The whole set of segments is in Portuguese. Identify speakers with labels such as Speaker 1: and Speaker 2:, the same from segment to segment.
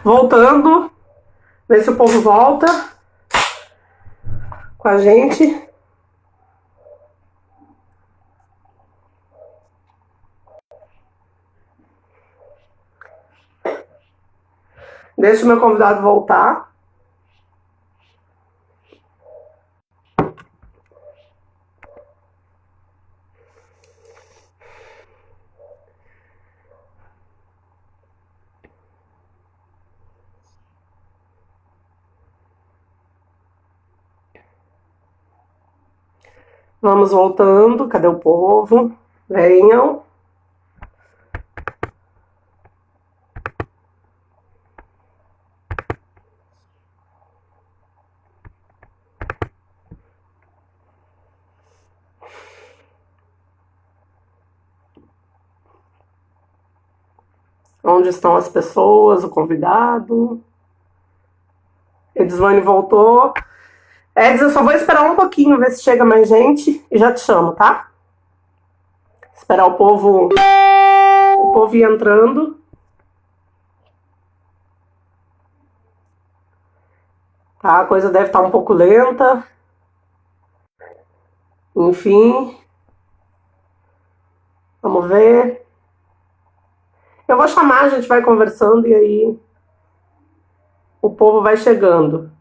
Speaker 1: Voltando, ver se o povo volta com a gente. Deixa o meu convidado voltar. Vamos voltando. Cadê o povo? Venham. Onde estão as pessoas, o convidado? Edisvane voltou. Edis, eu só vou esperar um pouquinho, ver se chega mais gente e já te chamo, tá? Esperar o povo ir entrando. Tá, a coisa deve estar um pouco lenta. Enfim. Vamos ver. Eu vou chamar, a gente vai conversando e aí o povo vai chegando.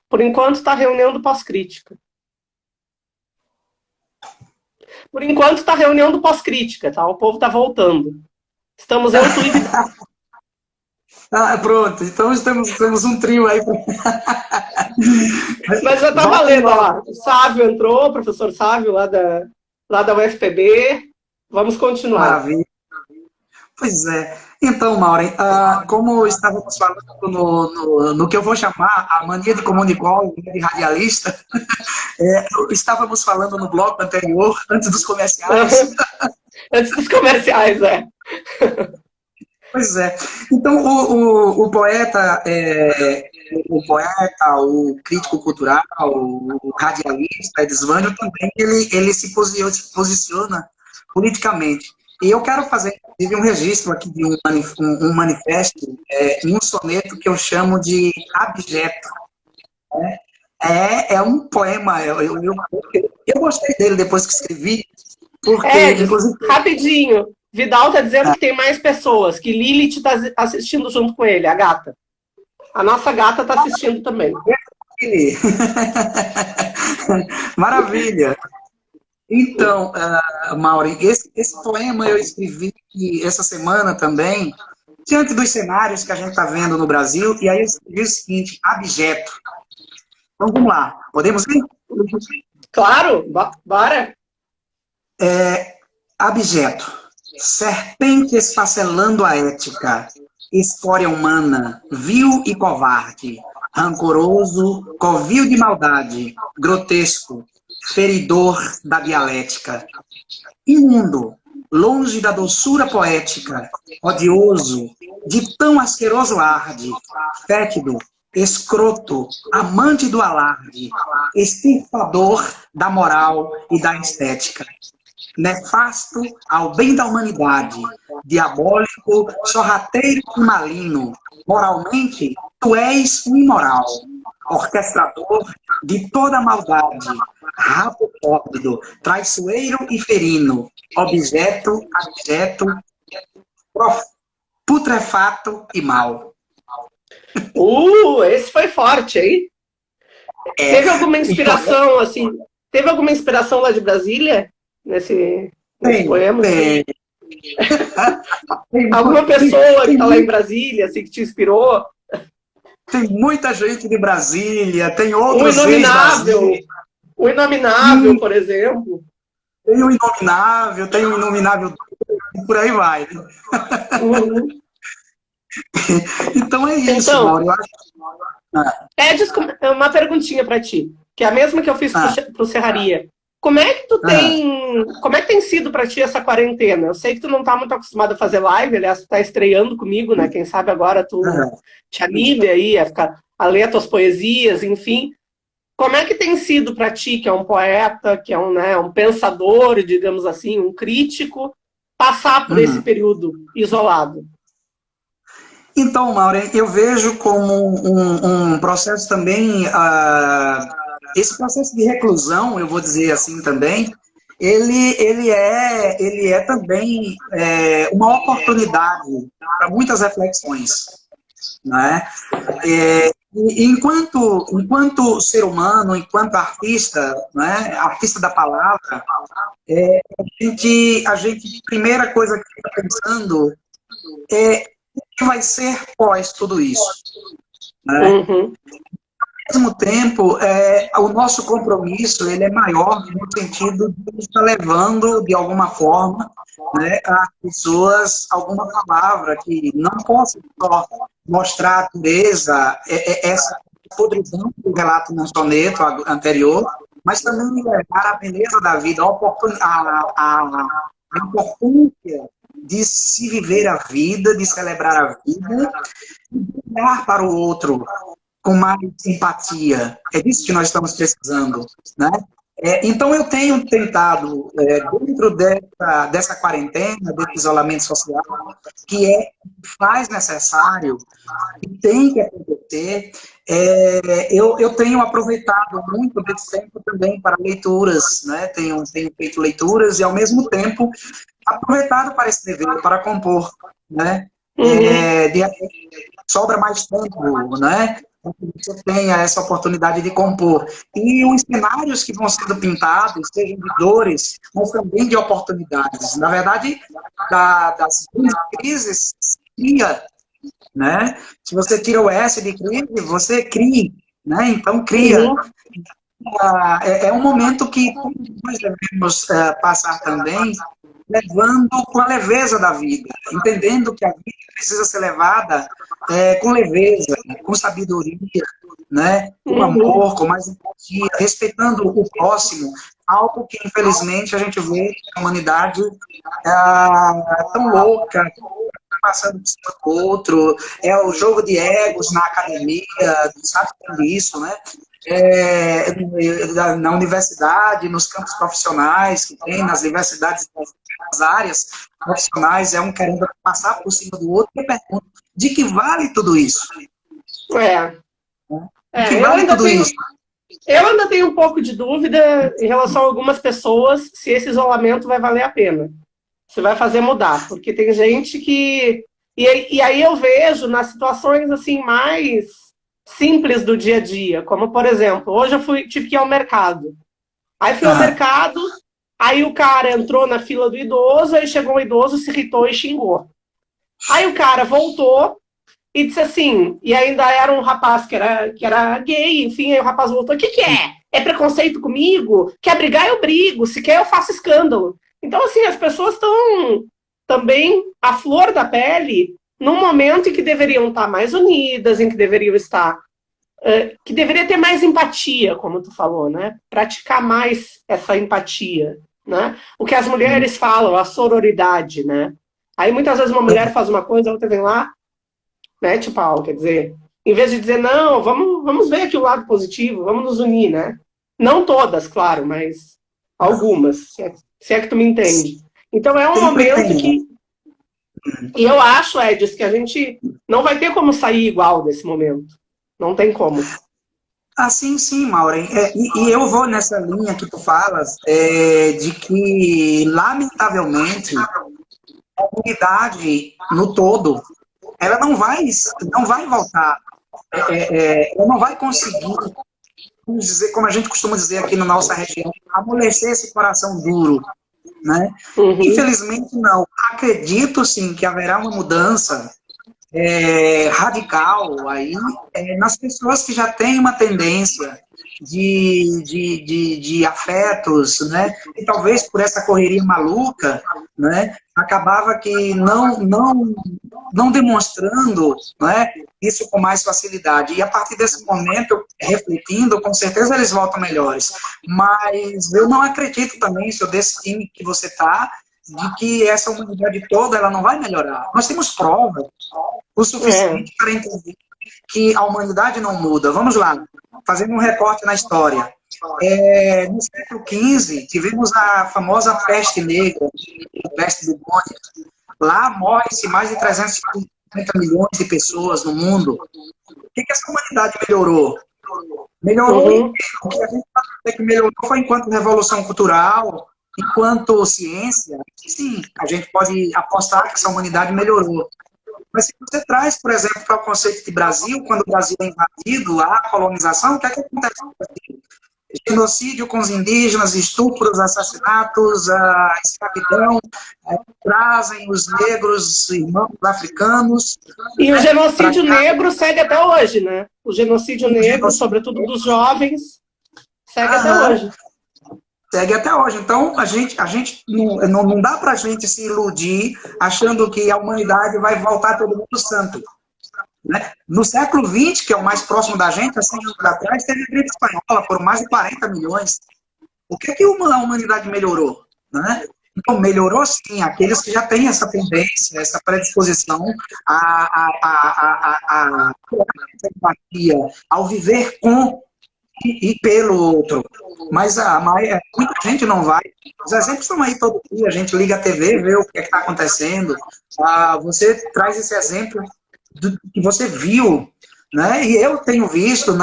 Speaker 1: Por enquanto está reunião do pós-crítica. Por enquanto está reunião do pós-crítica, tá? O povo está voltando. Estamos eu, tu e
Speaker 2: Pronto, então temos um trio aí.
Speaker 1: Mas já tá valendo, ó lá. O Sávio entrou, o professor Sávio lá da UFPB. Vamos continuar.
Speaker 2: Maravilha. Pois é. Então, Maureen, como estávamos falando no que eu vou chamar a mania de comunicólogo, de radialista, estávamos falando no bloco anterior, antes dos comerciais.
Speaker 1: Antes dos comerciais, é.
Speaker 2: Pois é. Então, o poeta, o crítico cultural, o radialista, Edisvânio, também ele se posiciona politicamente. E eu quero fazer, inclusive, um registro aqui de um manifesto, em um soneto que eu chamo de Abjeto. É um poema, eu gostei dele depois que escrevi, porque, inclusive...
Speaker 1: Rapidinho, Vidal tá dizendo que tem mais pessoas, que Lilith tá assistindo junto com ele, a gata. A nossa gata tá assistindo também.
Speaker 2: Maravilha! Então, Maureen, esse poema eu escrevi essa semana também, diante dos cenários que a gente está vendo no Brasil, e aí eu escrevi o seguinte, abjeto. Então, vamos lá, podemos ir?
Speaker 1: Claro, bora!
Speaker 2: Abjeto. Serpente esfacelando a ética, escória humana, vil e covarde, rancoroso, covil de maldade, grotesco, feridor da dialética. Imundo, longe da doçura poética, odioso, de tão asqueroso arde, fétido, escroto, amante do alarde, extirpador da moral e da estética. Nefasto ao bem da humanidade, diabólico, sorrateiro e maligno, moralmente, tu és um imoral, orquestrador de toda maldade, rabo tórpido, traiçoeiro e ferino, objeto, abjeto, putrefato e mal.
Speaker 1: Esse foi forte, hein? Teve alguma inspiração, assim, teve alguma inspiração lá de Brasília? Nesse poema?
Speaker 2: Tem.
Speaker 1: Alguma pessoa que está lá em Brasília, assim, que te inspirou?
Speaker 2: Tem muita gente de Brasília, tem outros
Speaker 1: O Inominável, por exemplo.
Speaker 2: Tem o Inominável, por aí vai.
Speaker 1: Uhum.
Speaker 2: Então é isso, Mauro.
Speaker 1: Uma perguntinha para ti, que é a mesma que eu fiz para o Serraria. Como é que tem sido para ti essa quarentena? Eu sei que tu não tá muito acostumado a fazer live, aliás, tu tá estreando comigo, né? Quem sabe agora tu te anime aí a ler as tuas poesias, enfim. Como é que tem sido para ti, que é um poeta, que é um pensador, digamos assim, um crítico, passar por esse período isolado?
Speaker 2: Então, Maureen, eu vejo como um processo também, esse processo de reclusão, eu vou dizer assim também, ele é também uma oportunidade para muitas reflexões, né? Enquanto ser humano, enquanto artista, né, artista da palavra, primeira coisa que está pensando é o que vai ser pós tudo isso, né?
Speaker 1: Uhum.
Speaker 2: Ao mesmo tempo, o nosso compromisso ele é maior no sentido de estar levando, de alguma forma, né, às pessoas alguma palavra que não possa só mostrar a dureza, essa podridão do relato no soneto anterior, mas também levar a beleza da vida, a importância de se viver a vida, de celebrar a vida, e de olhar para o outro com mais empatia. É disso que nós estamos precisando, né? Então, eu tenho tentado, dentro dessa quarentena, desse isolamento social, que faz necessário, que tem que acontecer, eu tenho aproveitado muito desse tempo também para leituras, né? Tenho feito leituras e, ao mesmo tempo, aproveitado para escrever, para compor, né? Sobra mais tempo, né? Você tenha essa oportunidade de compor. E os cenários que vão sendo pintados, sejam de dores, mas também de oportunidades. Na verdade, das crises, se cria, né? Se você tira o S de crise, você cria, né? Então, cria. É um momento que nós devemos passar também levando com a leveza da vida, entendendo que a vida precisa ser levada com leveza, com sabedoria, né? Com amor, com mais empatia, respeitando o próximo, algo que infelizmente a gente vê a humanidade tão louca, passando por cima do outro, é o jogo de egos na academia, sabe disso, né? Na universidade, nos campos profissionais que tem, nas universidades, nas áreas profissionais, um querendo passar por cima do outro, e eu pergunto, de que vale tudo isso? De que vale tudo isso?
Speaker 1: Eu ainda tenho um pouco de dúvida em relação a algumas pessoas se esse isolamento vai valer a pena. Se vai fazer mudar, porque tem gente que... E aí eu vejo nas situações assim mais simples do dia a dia, como, por exemplo, hoje eu tive que ir ao mercado. Aí fui ao mercado, aí o cara entrou na fila do idoso, aí chegou um idoso, se irritou e xingou. Aí o cara voltou e disse assim, e ainda era um rapaz que era gay, enfim, aí o rapaz voltou, o que é? É preconceito comigo? Quer brigar, eu brigo, se quer eu faço escândalo. Então, assim, as pessoas estão também à flor da pele num momento em que deveriam estar mais unidas, em que deveriam estar... que deveria ter mais empatia, como tu falou, né? Praticar mais essa empatia, né? O que as mulheres falam, a sororidade, né? Aí muitas vezes uma mulher faz uma coisa, a outra vem lá, mete o pau, quer dizer, em vez de dizer, não, vamos ver aqui o lado positivo, vamos nos unir, né? Não todas, claro, mas algumas, se é que tu me entende. Então é um momento que... E eu acho, Edis, que a gente não vai ter como sair igual desse momento. Não tem como.
Speaker 2: Sim, Maureen. E eu vou nessa linha que tu falas, de que, lamentavelmente, a comunidade no todo, ela não vai voltar, ela não vai conseguir, vamos dizer, como a gente costuma dizer aqui na nossa região, amolecer esse coração duro, né? Infelizmente, não. Acredito, sim, que haverá uma mudança radical aí nas pessoas que já têm uma tendência de afetos, né? E talvez por essa correria maluca, né? Acabava que não demonstrando, né? Isso com mais facilidade. E a partir desse momento, refletindo, com certeza eles voltam melhores. Mas eu não acredito também, se eu desse time que você está, de que essa humanidade toda ela não vai melhorar. Nós temos provas o suficiente para entender que a humanidade não muda. Vamos lá, fazendo um recorte na história. No século XV, tivemos a famosa peste negra, a peste bubônica. Lá morre-se mais de 50 milhões de pessoas no mundo. O que essa humanidade melhorou? Melhorou. O que a gente pode dizer que melhorou foi enquanto revolução cultural, enquanto ciência. Sim, a gente pode apostar que essa humanidade melhorou. Mas se você traz, por exemplo, para o conceito de Brasil, quando o Brasil é invadido, a colonização, o que é que acontece no Brasil? Genocídio com os indígenas, estupros, assassinatos, a escravidão, trazem os negros, irmãos africanos.
Speaker 1: E o genocídio negro segue até hoje, né? O genocídio negro, sobretudo dos jovens, segue até hoje.
Speaker 2: Segue até hoje. Então, a gente não dá para a gente se iludir achando que a humanidade vai voltar todo mundo santo. Né? No século XX, que é o mais próximo da gente, há 100 anos atrás, teve a gripe espanhola por mais de 40 milhões. O que é que a humanidade melhorou? Né? Então, melhorou sim aqueles que já têm essa tendência, essa predisposição a empatia, ao viver com e pelo outro. Mas muita gente não vai. Os exemplos estão aí todo dia, a gente liga a TV, vê o que está acontecendo. Você traz esse exemplo do que você viu, né? E eu tenho visto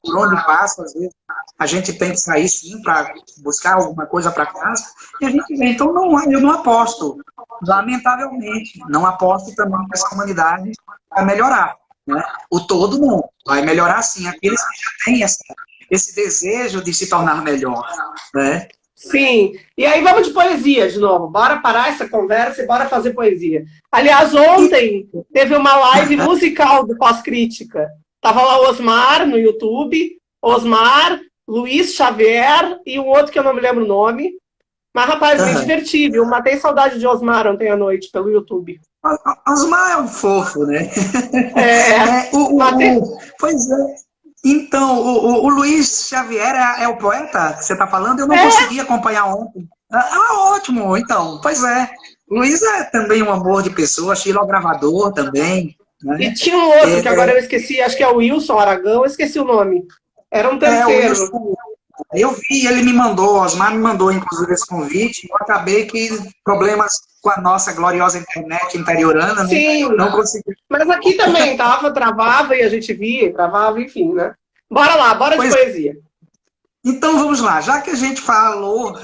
Speaker 2: por onde passa, às vezes a gente tem que sair sim para buscar alguma coisa para casa, e a gente vê. Então eu não aposto, lamentavelmente, não aposto também que essa humanidade vai melhorar. Né? O todo não, vai melhorar sim aqueles que já têm esse desejo de se tornar melhor. Né?
Speaker 1: Sim, e aí vamos de poesia de novo. Bora parar essa conversa e bora fazer poesia. Aliás, ontem teve uma live musical do Pós-Crítica. Tava lá o Osmar no YouTube, Osmar, Luiz Xavier e um outro que eu não me lembro o nome. Mas, rapaz, me diverti, viu? Matei saudade de Osmar ontem à noite pelo YouTube.
Speaker 2: Osmar é um fofo, né?
Speaker 1: Matei...
Speaker 2: Pois é. Então, o Luiz Xavier é o poeta que você está falando? Eu não consegui acompanhar ontem. Ótimo, então. Pois é. O Luiz é também um amor de pessoa, xilogravador também. Né?
Speaker 1: E tinha um outro que agora eu esqueci, acho que é o Wilson Aragão, eu esqueci o nome. Era um terceiro.
Speaker 2: Eu vi, ele me mandou, Osmar me mandou, inclusive, esse convite. Eu acabei que problemas com a nossa gloriosa internet interiorana,
Speaker 1: sim,
Speaker 2: né? Não consegui.
Speaker 1: Mas aqui também travava e a gente via, travava, enfim, né? Bora lá, bora de poesia.
Speaker 2: Então vamos lá, já que a gente falou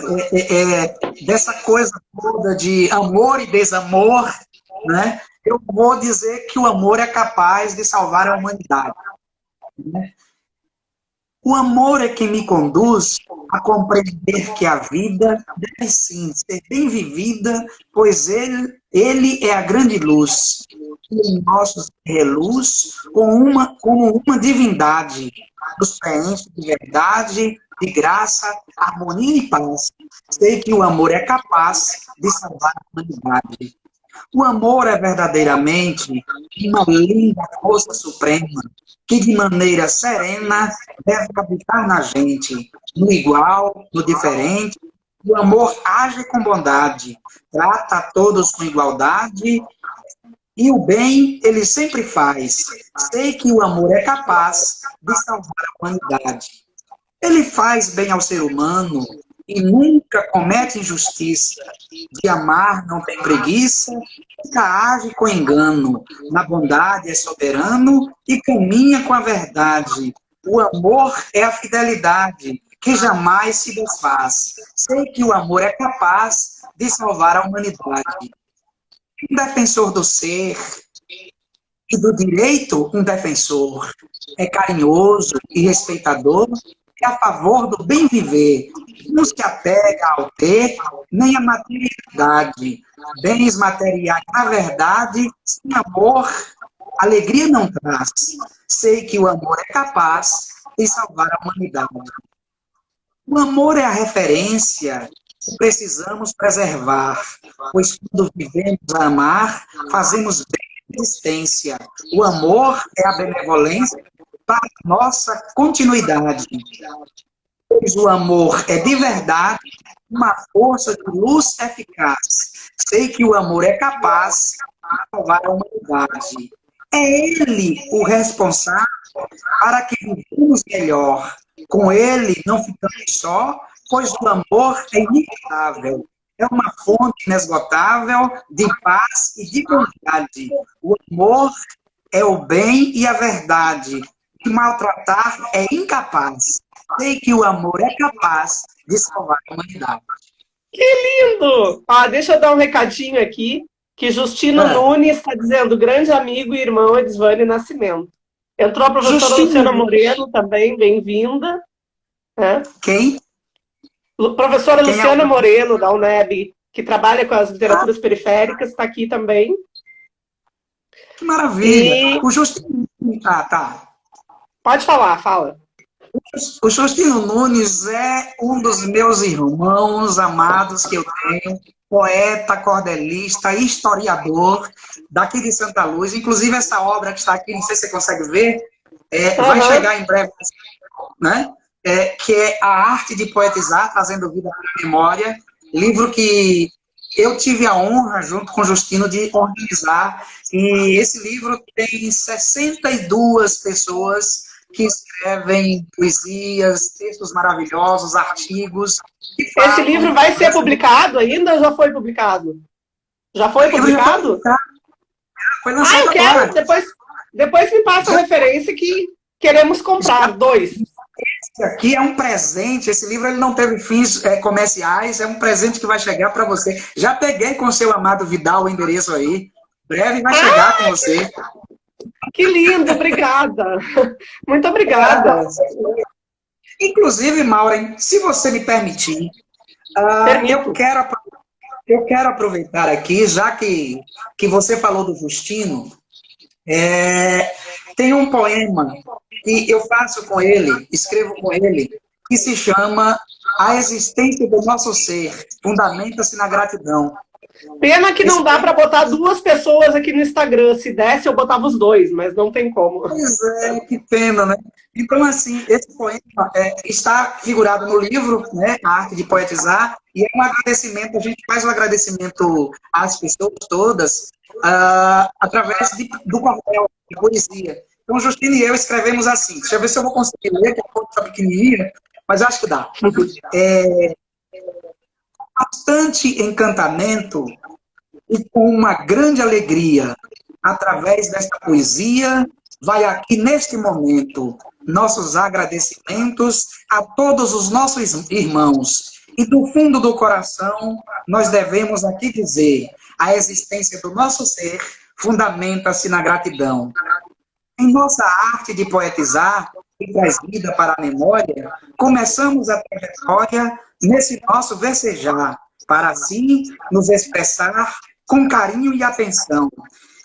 Speaker 2: dessa coisa toda de amor e desamor, né? Eu vou dizer que o amor é capaz de salvar a humanidade. Né? O amor é que me conduz a compreender que a vida deve sim ser bem vivida, pois ele é a grande luz, que em nossos reluz como uma divindade, nos preenche de verdade, de graça, harmonia e paz. Sei que o amor é capaz de salvar a humanidade. O amor é verdadeiramente uma linda força suprema que de maneira serena deve habitar na gente, no igual, no diferente. O amor age com bondade, trata a todos com igualdade e o bem ele sempre faz. Sei que o amor é capaz de salvar a humanidade. Ele faz bem ao ser humano e nunca comete injustiça. De amar não tem preguiça, nunca age com engano. Na bondade é soberano e caminha com a verdade. O amor é a fidelidade que jamais se desfaz. Sei que o amor é capaz de salvar a humanidade. Um defensor do ser e do direito, um defensor. É carinhoso e respeitador, é a favor do bem viver. Não se apega ao ter, nem à materialidade. Bens materiais, na verdade, sem amor, alegria não traz. Sei que o amor é capaz de salvar a humanidade. O amor é a referência que precisamos preservar, pois quando vivemos a amar, fazemos bem a existência. O amor é a benevolência para nossa continuidade. Pois o amor é de verdade uma força de luz eficaz. Sei que o amor é capaz de salvar a humanidade. É ele o responsável para que vivamos melhor. Com ele não ficamos só, pois o amor é inevitável. é uma fonte inesgotável de paz e de bondade. O amor é o bem e a verdade. E maltratar é incapaz. Sei que o amor é capaz de salvar a humanidade.
Speaker 1: Que lindo! Deixa eu dar um recadinho aqui, que Justino Nunes está dizendo, grande amigo e irmão Edisvane Nascimento. Entrou a professora Luciana Moreno também, bem-vinda.
Speaker 2: Quem?
Speaker 1: Professora Luciana Moreno, da UNEB, que trabalha com as literaturas periféricas, está aqui também.
Speaker 2: Que maravilha! O Justino... tá.
Speaker 1: Pode falar, fala.
Speaker 2: O Justino Nunes é um dos meus irmãos amados que eu tenho, poeta, cordelista, historiador daqui de Santa Luz. Inclusive, essa obra que está aqui, não sei se você consegue ver, vai chegar em breve, né? Que é A Arte de Poetizar, Trazendo Vida para a Memória, livro que eu tive a honra, junto com o Justino, de organizar. E esse livro tem 62 pessoas que escrevem poesias, textos maravilhosos, artigos.
Speaker 1: Esse livro vai ser publicado ainda ou já foi publicado? Já foi publicado?
Speaker 2: Foi lançado
Speaker 1: eu quero! Depois me passa a referência que queremos comprar 2.
Speaker 2: Esse aqui é um presente, esse livro ele não teve fins comerciais, é um presente que vai chegar para você. Já peguei com o seu amado Vidal o endereço aí, breve vai chegar com você.
Speaker 1: Que lindo, obrigada. Muito obrigada.
Speaker 2: Inclusive, Maureen, se você me permitir, eu quero aproveitar aqui, já que você falou do Justino, tem um poema que eu faço com ele, escrevo com ele, que se chama A Existência do Nosso Ser, Fundamenta-se na Gratidão.
Speaker 1: Pena que não dá para botar 2 pessoas aqui no Instagram. Se desse, eu botava os 2, mas não tem como.
Speaker 2: Pois é, que pena, né? Então, assim, esse poema está figurado no livro, né, A Arte de Poetizar, e é um agradecimento, a gente faz um agradecimento às pessoas todas através do papel de poesia. Então, Justino e eu escrevemos assim. Deixa eu ver se eu vou conseguir ler, que a foto está pequenininha, mas acho que dá. Bastante encantamento e com uma grande alegria, através desta poesia, vai aqui neste momento nossos agradecimentos a todos os nossos irmãos. E do fundo do coração, nós devemos aqui dizer, a existência do nosso ser fundamenta-se na gratidão. Em nossa arte de poetizar, que traz vida para a memória, começamos a trajetória nesse nosso versejar, para assim nos expressar com carinho e atenção.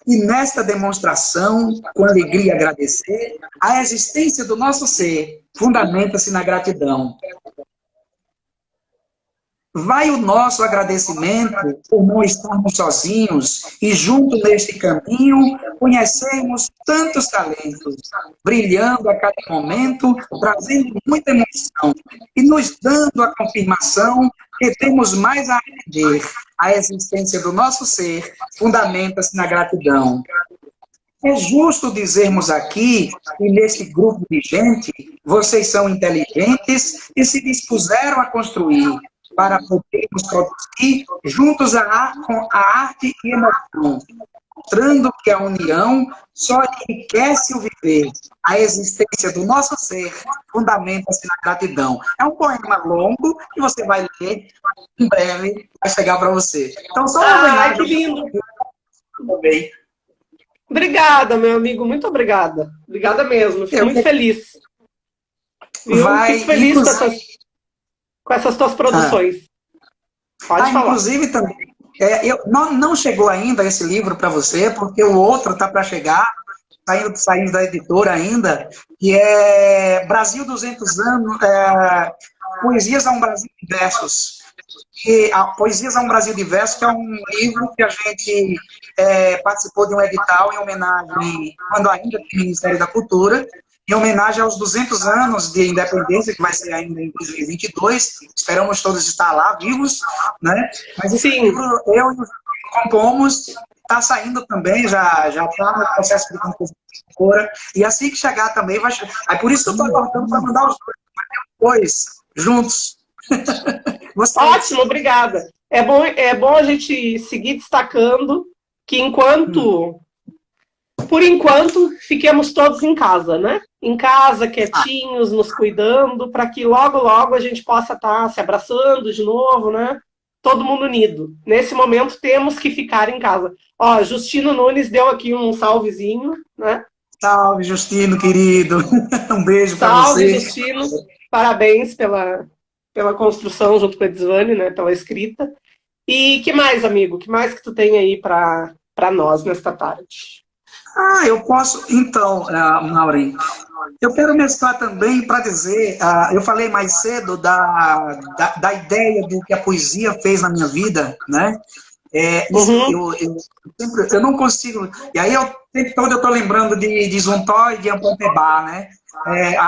Speaker 2: E nesta demonstração, com alegria agradecer, a existência do nosso ser fundamenta-se na gratidão. Vai o nosso agradecimento por não estarmos sozinhos e junto neste caminho conhecemos tantos talentos, brilhando a cada momento, trazendo muita emoção e nos dando a confirmação que temos mais a aprender. A existência do nosso ser fundamenta-se na gratidão. É justo dizermos aqui, e neste grupo de gente, vocês são inteligentes e se dispuseram a construir, para podermos produzir juntos com a arte e emoção, mostrando que a união só enriquece o viver. A existência do nosso ser fundamenta-se na gratidão. É um poema longo que você vai ler em breve, vai chegar para você. Então, só uma homenagem.
Speaker 1: Que lindo! Obrigada, meu amigo, muito obrigada. Obrigada mesmo, fico muito feliz. Fico feliz com essas tuas produções. Pode falar.
Speaker 2: Inclusive, também, não chegou ainda esse livro para você, porque o outro está para chegar, saindo da editora ainda, que é Brasil 200 anos, Poesias a um Brasil de Versos. Poesias a um Brasil de Versos, que é um livro que a gente participou de um edital em homenagem, quando ainda tinha o Ministério da Cultura, em homenagem aos 200 anos de independência, que vai ser ainda em 2022. Esperamos todos estar lá, vivos, né? Mas esse livro, eu e o compomos, está saindo também, já está no processo de composição. E assim que chegar também, vai chegar. É por isso que eu estou aguardando para mandar os dois juntos.
Speaker 1: Ótimo, obrigada. é bom a gente seguir destacando que por enquanto, fiquemos todos em casa, né? Em casa, quietinhos, nos cuidando, para que logo, logo a gente possa estar se abraçando de novo, né? Todo mundo unido. Nesse momento, temos que ficar em casa. Ó, Justino Nunes deu aqui um salvezinho, né?
Speaker 2: Salve, Justino, querido. Um beijo para você.
Speaker 1: Salve, Justino. Parabéns pela construção junto com a Edzvani, né? Pela escrita. E que mais, amigo? Que mais que tu tem aí para nós nesta tarde?
Speaker 2: Eu posso. Então, Maureen, eu quero mesclar também para dizer, eu falei mais cedo da ideia do que a poesia fez na minha vida, né? Eu não consigo. E aí, o tempo todo eu estou lembrando de Zontó e de Ampotebá, né?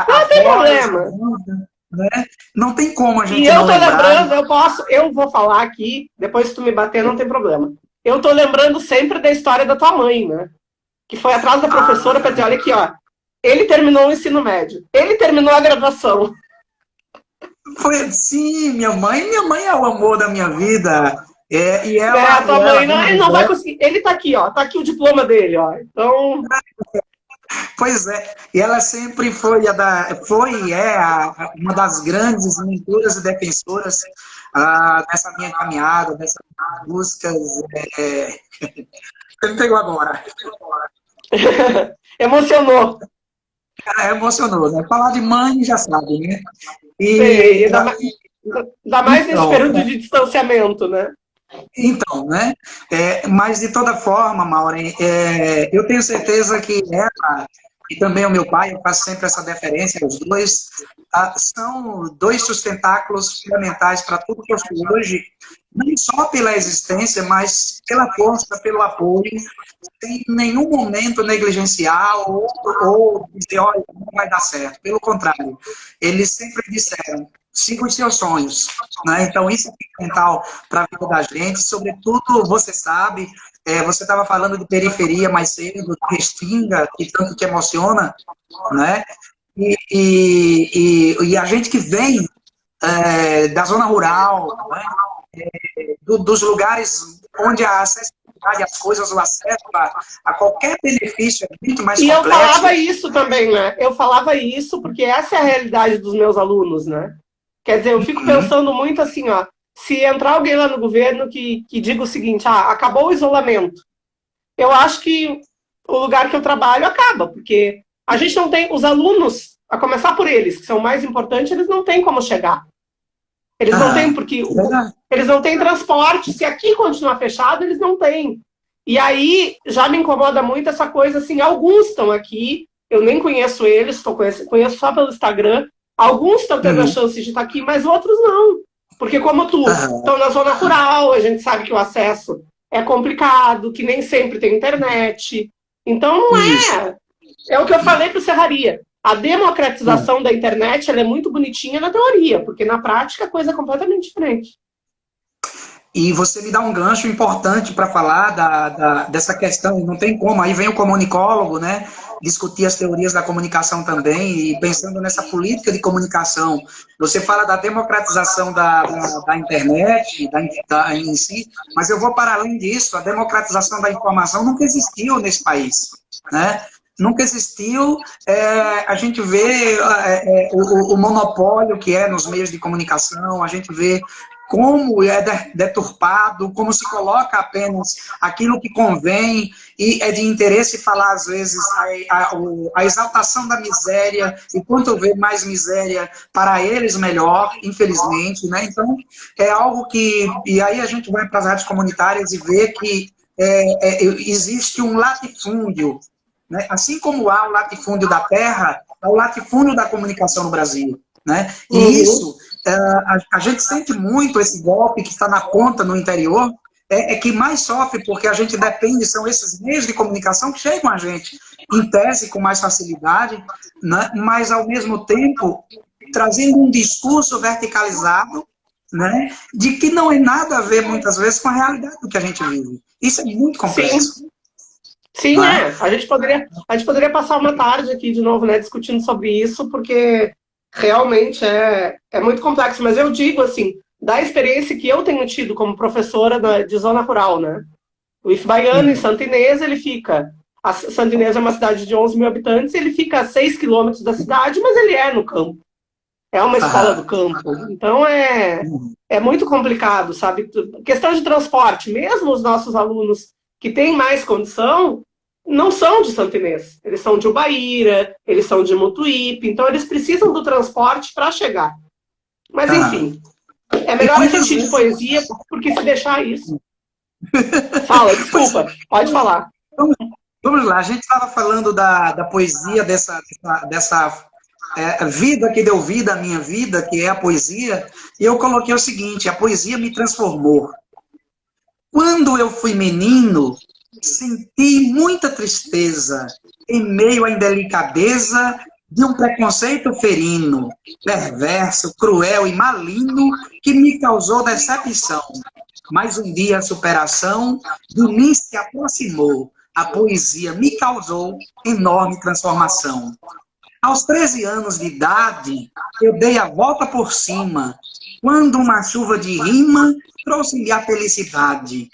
Speaker 1: Não tem problema.
Speaker 2: Né? Não tem como a gente.
Speaker 1: E eu tô lembrando, eu vou falar aqui, depois se tu me bater, não tem problema. Eu tô lembrando sempre da história da tua mãe, né? Que foi atrás da professora para dizer, olha aqui, ó, ele terminou o ensino médio, ele terminou a graduação.
Speaker 2: Foi sim, minha mãe é o amor da minha vida. E ela,
Speaker 1: a tua mãe não vai conseguir. Ele tá aqui, ó, tá aqui o diploma dele, ó. Então.
Speaker 2: Pois é, e ela sempre foi uma das grandes mentoras e defensoras dessa minha caminhada, dessas buscas. Você me pegou agora.
Speaker 1: Emocionou.
Speaker 2: Emocionou, né? Falar de mãe já sabe, né?
Speaker 1: Sei, ainda mais nesse período de distanciamento, né?
Speaker 2: Então, né? Mas de toda forma, Maureen, eu tenho certeza que ela e também o meu pai, eu faço sempre essa deferência aos dois, são dois sustentáculos fundamentais para tudo que eu sou hoje, não só pela existência, mas pela força, pelo apoio, sem nenhum momento negligenciar ou dizer, olha, não vai dar certo. Pelo contrário, eles sempre disseram, siga os seus sonhos. Né? Então, isso é fundamental para a vida da gente. Sobretudo, você sabe, você estava falando de periferia mais cedo, do Restinga, que tanto te emociona, né? E a gente que vem da zona rural, né? Dos lugares onde a acessibilidade às coisas, o acesso a qualquer benefício é muito mais complexo.
Speaker 1: E eu falava isso também, né? Eu falava isso porque essa é a realidade dos meus alunos, né? Quer dizer, eu fico pensando muito assim, ó, se entrar alguém lá no governo que diga o seguinte, acabou o isolamento, eu acho que o lugar que eu trabalho acaba, porque a gente não tem, os alunos, a começar por eles, que são mais importantes, eles não têm como chegar. Eles não têm, porque eles não têm transporte, se aqui continuar fechado, eles não têm. E aí, já me incomoda muito essa coisa, assim, alguns estão aqui, eu nem conheço eles, conheço só pelo Instagram, alguns estão tendo a chance de estar aqui, mas outros não. Porque como tu, estão na zona rural, a gente sabe que o acesso é complicado, que nem sempre tem internet. Então não é. É o que eu falei para o Serraria. A democratização da internet ela é muito bonitinha na teoria, porque na prática a coisa é completamente diferente.
Speaker 2: E você me dá um gancho importante para falar dessa questão, não tem como, aí vem o comunicólogo, né, discutir as teorias da comunicação também, e pensando nessa política de comunicação, você fala da democratização da internet, em si, mas eu vou para além disso, a democratização da informação nunca existiu nesse país, né? Nunca existiu, a gente vê o monopólio que é nos meios de comunicação, a gente vê como é deturpado, como se coloca apenas aquilo que convém, e é de interesse falar, às vezes, a exaltação da miséria, e quanto houver mais miséria, para eles melhor, infelizmente, né? Então, é algo que... E aí a gente vai para as rádios comunitárias e vê que existe um latifúndio, né? Assim como há o latifúndio da terra, há o latifúndio da comunicação no Brasil. Né? E isso, a gente sente muito esse golpe que está na ponta no interior, que mais sofre porque a gente depende, são esses meios de comunicação que chegam a gente, em tese, com mais facilidade, né? Mas, ao mesmo tempo, trazendo um discurso verticalizado, né? De que não é nada a ver, muitas vezes, com a realidade do que a gente vive. Isso é muito complexo.
Speaker 1: Sim, né? A gente poderia passar uma tarde aqui de novo, né, discutindo sobre isso, porque realmente é muito complexo. Mas eu digo assim, da experiência que eu tenho tido como professora de zona rural, né? O Baiano, em Santa Inês, ele fica... A Santa Inês é uma cidade de 11 mil habitantes, ele fica a 6 quilômetros da cidade, mas ele é no campo. É uma escola do campo. Então, é muito complicado, sabe? Questão de transporte. Mesmo os nossos alunos que têm mais condição, não são de Santa Inês. Eles são de Ubaíra, eles são de Mutuípe. Então, eles precisam do transporte para chegar. Mas, enfim, é melhor a gente ir de poesia, porque se deixar isso... Fala, desculpa, pode falar.
Speaker 2: Vamos lá, a gente estava falando da poesia, dessa vida que deu vida à minha vida, que é a poesia, e eu coloquei o seguinte: a poesia me transformou. Quando eu fui menino, senti muita tristeza em meio à indelicadeza de um preconceito ferino, perverso, cruel e maligno que me causou decepção. Mas um dia a superação de mim se aproximou. A poesia me causou enorme transformação. Aos 13 anos de idade, eu dei a volta por cima, quando uma chuva de rima trouxe-me a felicidade.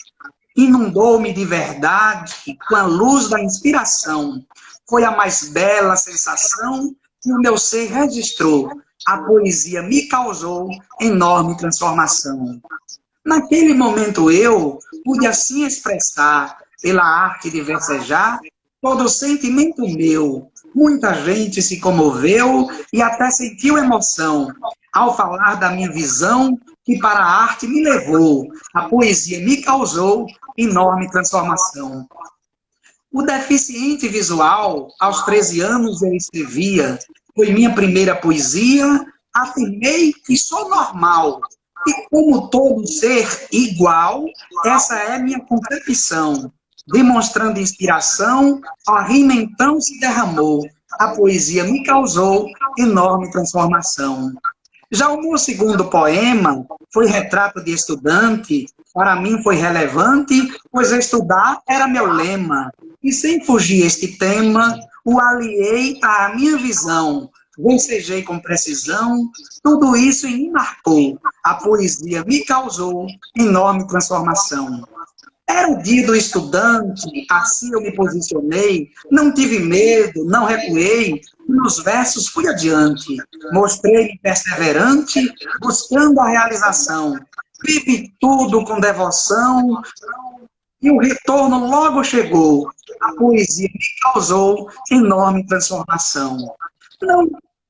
Speaker 2: Inundou-me de verdade com a luz da inspiração. Foi a mais bela sensação que o meu ser registrou. A poesia me causou enorme transformação. Naquele momento eu pude assim expressar, pela arte de versejar, todo o sentimento meu. Muita gente se comoveu e até sentiu emoção ao falar da minha visão que para a arte me levou. A poesia me causou enorme transformação. O deficiente visual, aos 13 anos eu escrevia, foi minha primeira poesia, afirmei que sou normal. E como todo ser igual, essa é minha concepção. Demonstrando inspiração, a rima então se derramou. A poesia me causou enorme transformação. Já o meu segundo poema foi Retrato de Estudante. Para mim foi relevante, pois estudar era meu lema. E sem fugir este tema, o aliei à minha visão. Vencejei com precisão, tudo isso em mim marcou. A poesia me causou enorme transformação. Era o dia do estudante, assim eu me posicionei, não tive medo, não recuei, nos versos fui adiante, mostrei-me perseverante, buscando a realização. Vivi tudo com devoção, e o retorno logo chegou. A poesia me causou enorme transformação.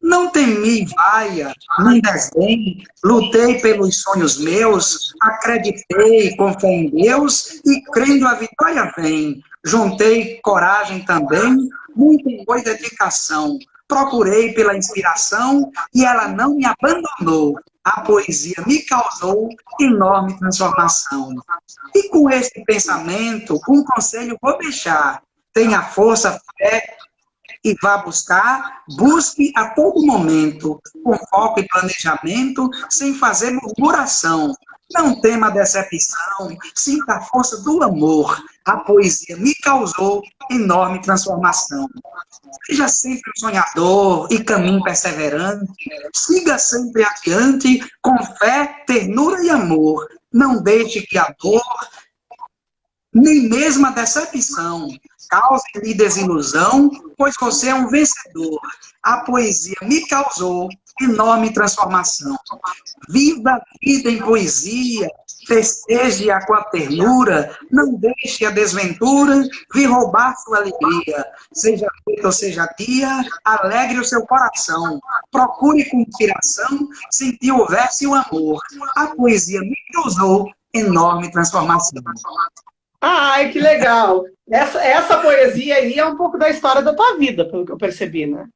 Speaker 2: Não temi vaia, nem desdém, lutei pelos sonhos meus, acreditei com fé em Deus e crendo a vitória vem. Juntei coragem também, muita boa dedicação. Procurei pela inspiração e ela não me abandonou. A poesia me causou enorme transformação. E com este pensamento, um conselho vou deixar. Tenha força, fé, e vá buscar, busque a todo momento, com foco e planejamento, sem fazer murmuração. Não tema a decepção, sinta a força do amor. A poesia me causou enorme transformação. Seja sempre um sonhador e caminho perseverante. Siga sempre adiante, com fé, ternura e amor. Não deixe que a dor, nem mesmo a decepção, cause-lhe desilusão, pois você é um vencedor. A poesia me causou enorme transformação. Viva a vida em poesia, festeje-a com a ternura, não deixe a desventura vir roubar sua alegria. Seja noite ou seja dia, alegre o seu coração. Procure com inspiração sentir o verso e o amor. A poesia me causou enorme transformação.
Speaker 1: Ai, que legal! Essa poesia aí é um pouco da história da tua vida, pelo que eu percebi, né?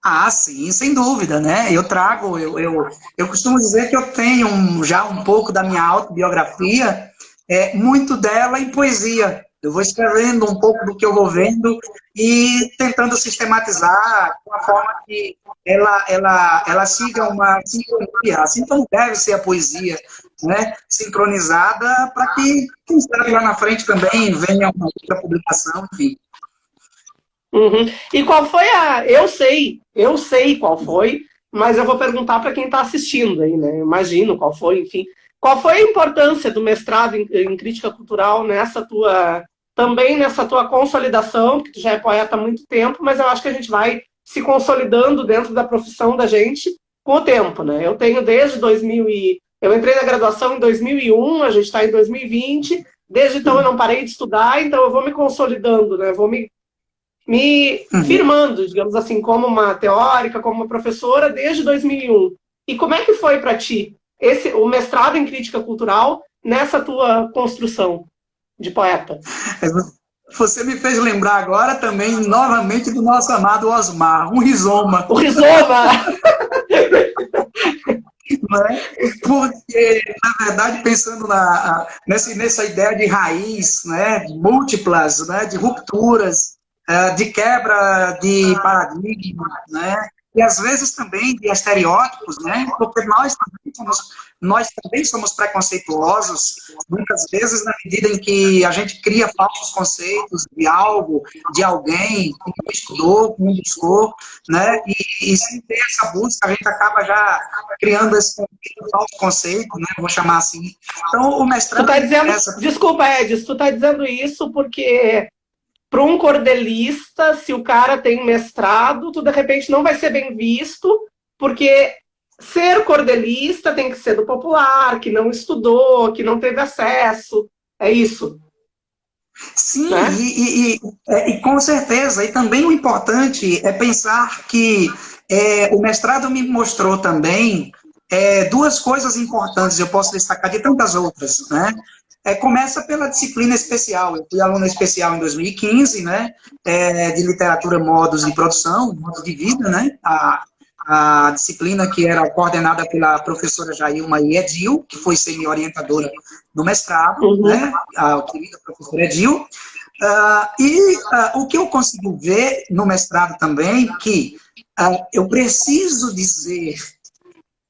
Speaker 2: Ah, sim, sem dúvida, né? Eu trago, eu costumo dizer que eu tenho já um pouco da minha autobiografia, muito dela em poesia. Eu vou escrevendo um pouco do que eu vou vendo e tentando sistematizar de uma forma que ela siga uma sincronia. Assim como deve ser a poesia, né? Sincronizada, para que, quem sabe, lá na frente também venha uma outra publicação, enfim.
Speaker 1: Uhum. E qual foi a... Eu sei qual foi, mas eu vou perguntar para quem está assistindo aí, né? Imagino qual foi, enfim. Qual foi a importância do mestrado em crítica cultural também nessa tua consolidação, porque tu já é poeta há muito tempo, mas eu acho que a gente vai se consolidando dentro da profissão da gente com o tempo, né? Eu tenho desde 2000 eu entrei na graduação em 2001, a gente está em 2020, desde então eu não parei de estudar, então eu vou me consolidando, né? Vou me firmando, digamos assim, como uma teórica, como uma professora, desde 2001. E como é que foi para ti o mestrado em crítica cultural nessa tua construção de poeta?
Speaker 2: Você me fez lembrar agora também, novamente, do nosso amado Osmar, um rizoma.
Speaker 1: O rizoma!
Speaker 2: Né? Porque, na verdade, pensando nessa ideia de raiz, né, de múltiplas, né, de rupturas, de quebra de paradigmas, né, e às vezes também de estereótipos, né, porque nós também somos preconceituosos, muitas vezes na medida em que a gente cria falsos conceitos de algo, de alguém, que não estudou, que não buscou, né, e sem ter essa busca a gente acaba já criando esse falso conceito, né, vou chamar assim. Então o mestrado...
Speaker 1: Desculpa, Edson, tu está dizendo isso porque... Para um cordelista, se o cara tem mestrado, tu de repente não vai ser bem visto, porque ser cordelista tem que ser do popular, que não estudou, que não teve acesso. É isso.
Speaker 2: Sim, né? E com certeza. E também o importante é pensar que o mestrado me mostrou também duas coisas importantes, eu posso destacar de tantas outras, né? Começa pela disciplina especial. Eu fui aluno especial em 2015, né, de literatura, modos de produção, modos de vida, né, a disciplina que era coordenada pela professora Jailma Edil, que foi ser minha orientadora no mestrado, né, a querida professora Edil. O que eu consegui ver no mestrado também, que eu preciso dizer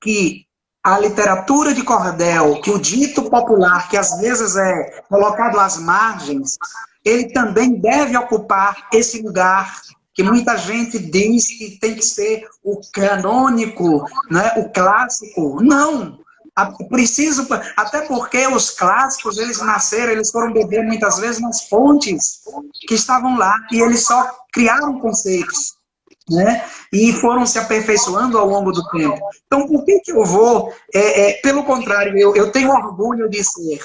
Speaker 2: que a literatura de cordel, que o dito popular, que às vezes é colocado às margens, ele também deve ocupar esse lugar que muita gente diz que tem que ser o canônico, né, o clássico. Não! Preciso, até porque os clássicos, eles nasceram, eles foram beber muitas vezes nas fontes que estavam lá, e eles só criaram conceitos, né? E foram se aperfeiçoando ao longo do tempo. Então, por que eu vou... pelo contrário, eu tenho orgulho de ser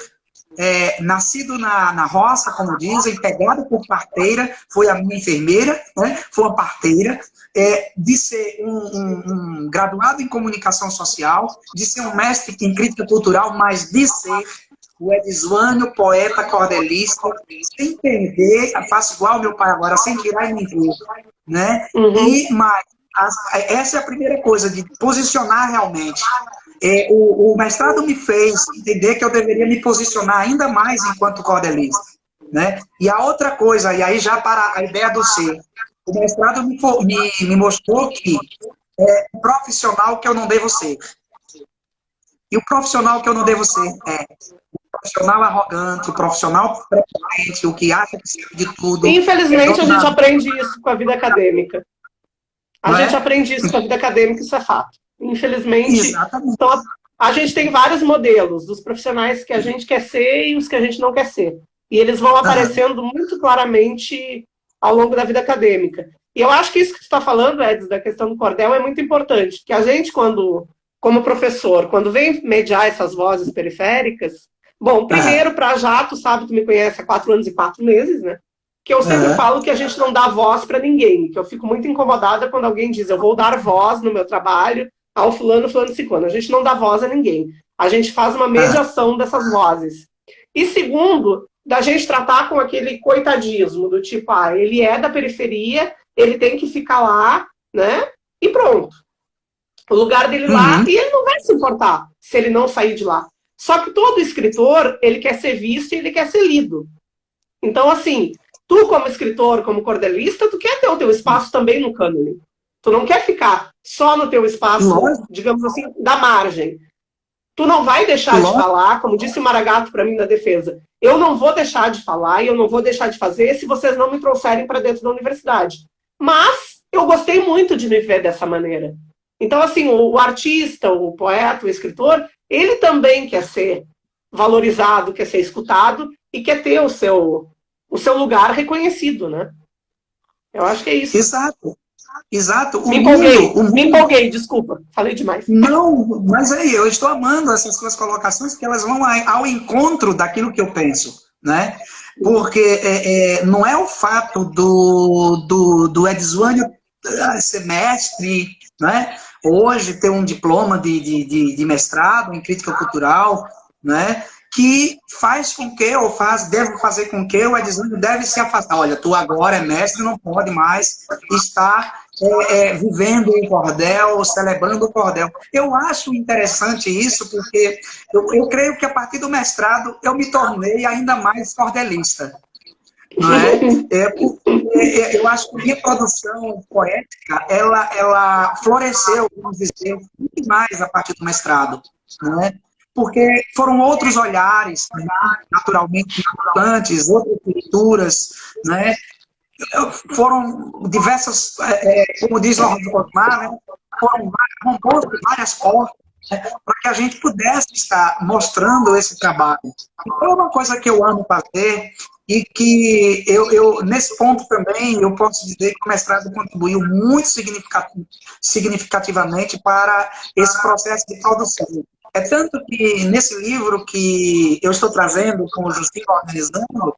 Speaker 2: nascido na roça, como dizem, pegado por parteira, foi a minha enfermeira, né? Foi uma parteira, de ser um graduado em comunicação social, de ser um mestre em crítica cultural, mas de ser o Edisvânio, poeta cordelista, sem perder, faço igual meu pai agora, sem tirar e nem vir, né? Mas essa é a primeira coisa, de posicionar realmente. O mestrado me fez entender que eu deveria me posicionar ainda mais enquanto cordelista, né? E a outra coisa, e aí já para a ideia do ser, o mestrado me mostrou que o profissional que eu não devo ser. E o profissional que eu não devo ser o profissional arrogante, o profissional prepotente, o que acha que sabe de tudo.
Speaker 1: Infelizmente, a gente aprende isso com a vida acadêmica. A gente aprende isso com a vida acadêmica, isso é fato. Infelizmente, então, a gente tem vários modelos dos profissionais que a gente quer ser e os que a gente não quer ser. E eles vão aparecendo muito claramente ao longo da vida acadêmica. E eu acho que isso que tu está falando, Edson, da questão do cordel, é muito importante. Porque a gente, como professor, quando vem mediar essas vozes periféricas... Bom, primeiro, para já, tu sabe, tu me conhece há 4 anos e 4 meses, né? Que eu sempre falo que a gente não dá voz para ninguém. Que eu fico muito incomodada quando alguém diz, eu vou dar voz no meu trabalho ao fulano, ciclano. A gente não dá voz a ninguém. A gente faz uma mediação dessas vozes. E segundo, da gente tratar com aquele coitadismo, do tipo, ele é da periferia, ele tem que ficar lá, né? E pronto. O lugar dele lá, e ele não vai se importar se ele não sair de lá. Só que todo escritor, ele quer ser visto e ele quer ser lido. Então, assim, tu como escritor, como cordelista, tu quer ter o teu espaço também no cânone. Tu não quer ficar só no teu espaço, digamos assim, da margem. Tu não vai deixar de falar, como disse o Maragato para mim na defesa. Eu não vou deixar de falar e eu não vou deixar de fazer se vocês não me trouxerem para dentro da universidade. Mas eu gostei muito de me ver dessa maneira. Então, assim, o artista, o poeta, o escritor, ele também quer ser valorizado, quer ser escutado e quer ter o seu lugar reconhecido, né? Eu acho que é isso.
Speaker 2: Exato. Exato.
Speaker 1: Me empolguei, desculpa, falei demais.
Speaker 2: Não, mas aí, eu estou amando essas suas colocações, porque elas vão ao encontro daquilo que eu penso, né? Porque não é o fato do Edzânio ser mestre, né? Hoje ter um diploma de mestrado em crítica cultural, né? Que faz com que, deve fazer com que o Edzânio deve se afastar. Olha, tu agora é mestre, não pode mais estar vivendo o cordel, celebrando o cordel. Eu acho interessante isso, porque eu creio que a partir do mestrado eu me tornei ainda mais cordelista. Não é? Eu acho que a minha produção poética, ela floresceu, vamos dizer, muito mais a partir do mestrado. Não é? Porque foram outros olhares, naturalmente importantes, outras leituras, né? Foram diversas, como diz o Osmar, né? Foram várias portas, né? Para que a gente pudesse estar mostrando esse trabalho. Então, é uma coisa que eu amo fazer e que nesse ponto também, eu posso dizer que o mestrado contribuiu muito significativamente para esse processo de produção. É tanto que nesse livro que eu estou trazendo, com o Justinho organizando,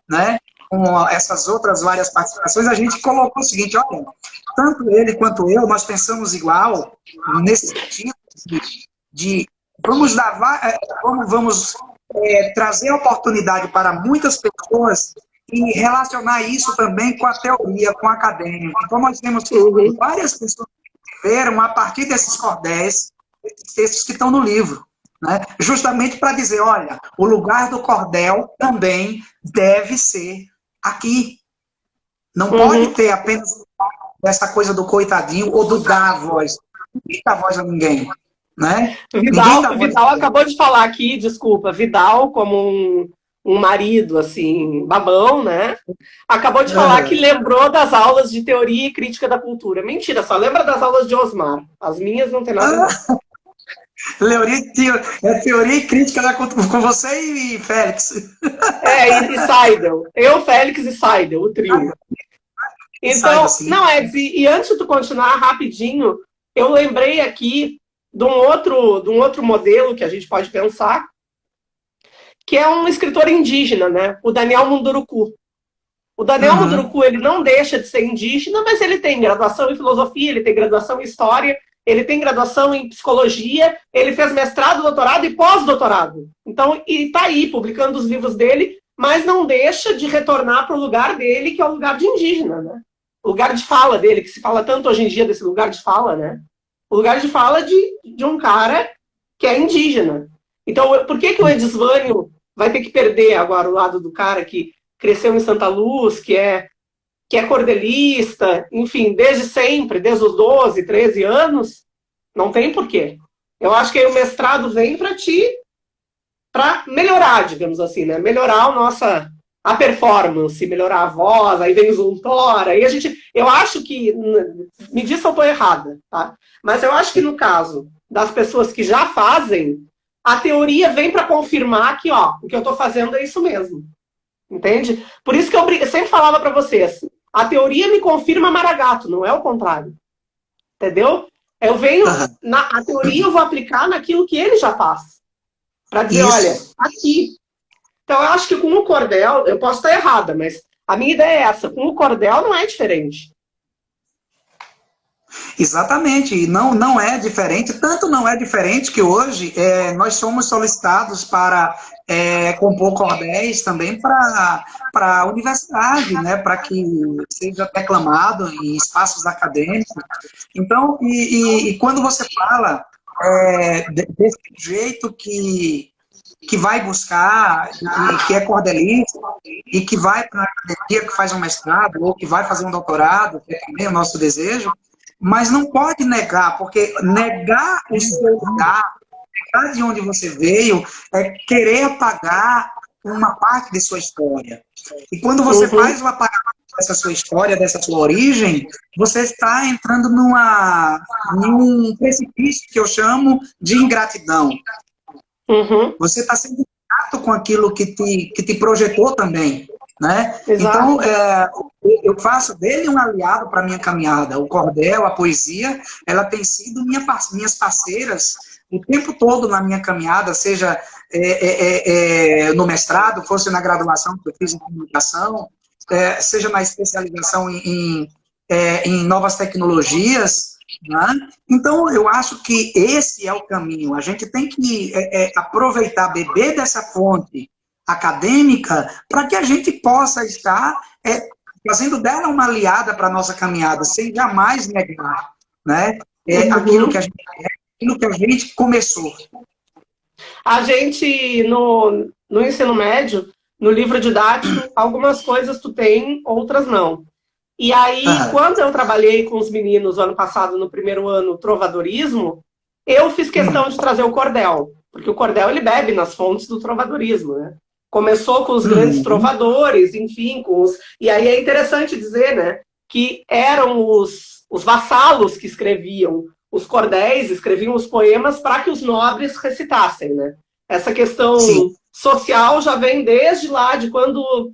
Speaker 2: né, com essas outras várias participações, a gente colocou o seguinte: olha, tanto ele quanto eu, nós pensamos igual, nesse sentido de vamos trazer oportunidade para muitas pessoas e relacionar isso também com a teoria, com a acadêmica. Então, nós temos várias pessoas que viveram a partir desses cordéis, esses textos que estão no livro, né? Justamente para dizer, olha, o lugar do cordel também deve ser aqui. Não pode ter apenas essa coisa do coitadinho ou do dar a voz. Ninguém dá voz a ninguém. Né?
Speaker 1: Vidal acabou de falar aqui, desculpa, Vidal como um marido, assim, babão, né? Acabou de falar que lembrou das aulas de teoria e crítica da cultura. Mentira, só lembra das aulas de Osmar. As minhas não tem nada a
Speaker 2: ver. Teoria e crítica da cultura com você e Félix.
Speaker 1: E Seidel. Eu, Félix e Seidel, o trio. Então, não, Eds, e antes de tu continuar rapidinho, eu lembrei aqui de um outro modelo que a gente pode pensar, que é um escritor indígena, né? O Daniel Munduruku. O Daniel Munduruku, ele não deixa de ser indígena, mas ele tem graduação em filosofia, ele tem graduação em história, ele tem graduação em psicologia, ele fez mestrado, doutorado e pós-doutorado. Então, e está aí, publicando os livros dele, mas não deixa de retornar para o lugar dele, que é o lugar de indígena, né? O lugar de fala dele, que se fala tanto hoje em dia desse lugar de fala, né? O lugar de fala de um cara que é indígena. Então, por que o Edzânio vai ter que perder agora o lado do cara que cresceu em Santa Luz, que é cordelista, enfim, desde sempre, desde os 12, 13 anos? Não tem porquê. Eu acho que aí o mestrado vem para melhorar, digamos assim, né? Melhorar a performance, melhorar a voz, aí vem o Zuntora, aí eu acho que, me diz se eu estou errada, tá? Mas eu acho que no caso das pessoas que já fazem, a teoria vem para confirmar que, ó, o que eu estou fazendo é isso mesmo, entende? Por isso que eu sempre falava para vocês, a teoria me confirma Maragato, não é o contrário, entendeu? Eu venho, a teoria eu vou aplicar naquilo que ele já faz, para dizer, olha, aqui. Então, eu acho que com o cordel, eu posso estar errada, mas a minha ideia é essa. Com o cordel não é diferente.
Speaker 2: Exatamente, não é diferente. Tanto não é diferente que hoje nós somos solicitados para compor cordéis também para a universidade, né, para que seja declamado em espaços acadêmicos. Então, e quando você fala desse jeito que vai buscar, que é cordelista, e que vai para a academia, que faz um mestrado, ou que vai fazer um doutorado, que é também o nosso desejo, mas não pode negar, porque negar o seu lugar, negar de onde você veio, é querer apagar uma parte de sua história. E quando você faz o apagamento dessa sua história, dessa sua origem, você está entrando num precipício que eu chamo de ingratidão.
Speaker 1: Uhum.
Speaker 2: Você está sendo ingrato com aquilo que te projetou também, né?
Speaker 1: Exato.
Speaker 2: Então, eu faço dele um aliado para a minha caminhada. O cordel, a poesia, ela tem sido minhas parceiras o tempo todo na minha caminhada, seja no mestrado, fosse na graduação que eu fiz em comunicação, seja na especialização em novas tecnologias, né? Então, eu acho que esse é o caminho. A gente tem que aproveitar, beber dessa fonte acadêmica, para que a gente possa estar fazendo dela uma aliada para a nossa caminhada, sem jamais negar, né? Aquilo que a gente aquilo que a gente começou.
Speaker 1: A gente, no ensino médio, no livro didático, algumas coisas tu tem, outras não. E aí, quando eu trabalhei com os meninos ano passado, no primeiro ano, trovadorismo, eu fiz questão de trazer o cordel, porque o cordel ele bebe nas fontes do trovadorismo, né? Começou com os grandes trovadores, enfim, e aí é interessante dizer, né, que eram os vassalos que escreviam os cordéis, escreviam os poemas para que os nobres recitassem, né? Essa questão social já vem desde lá, de quando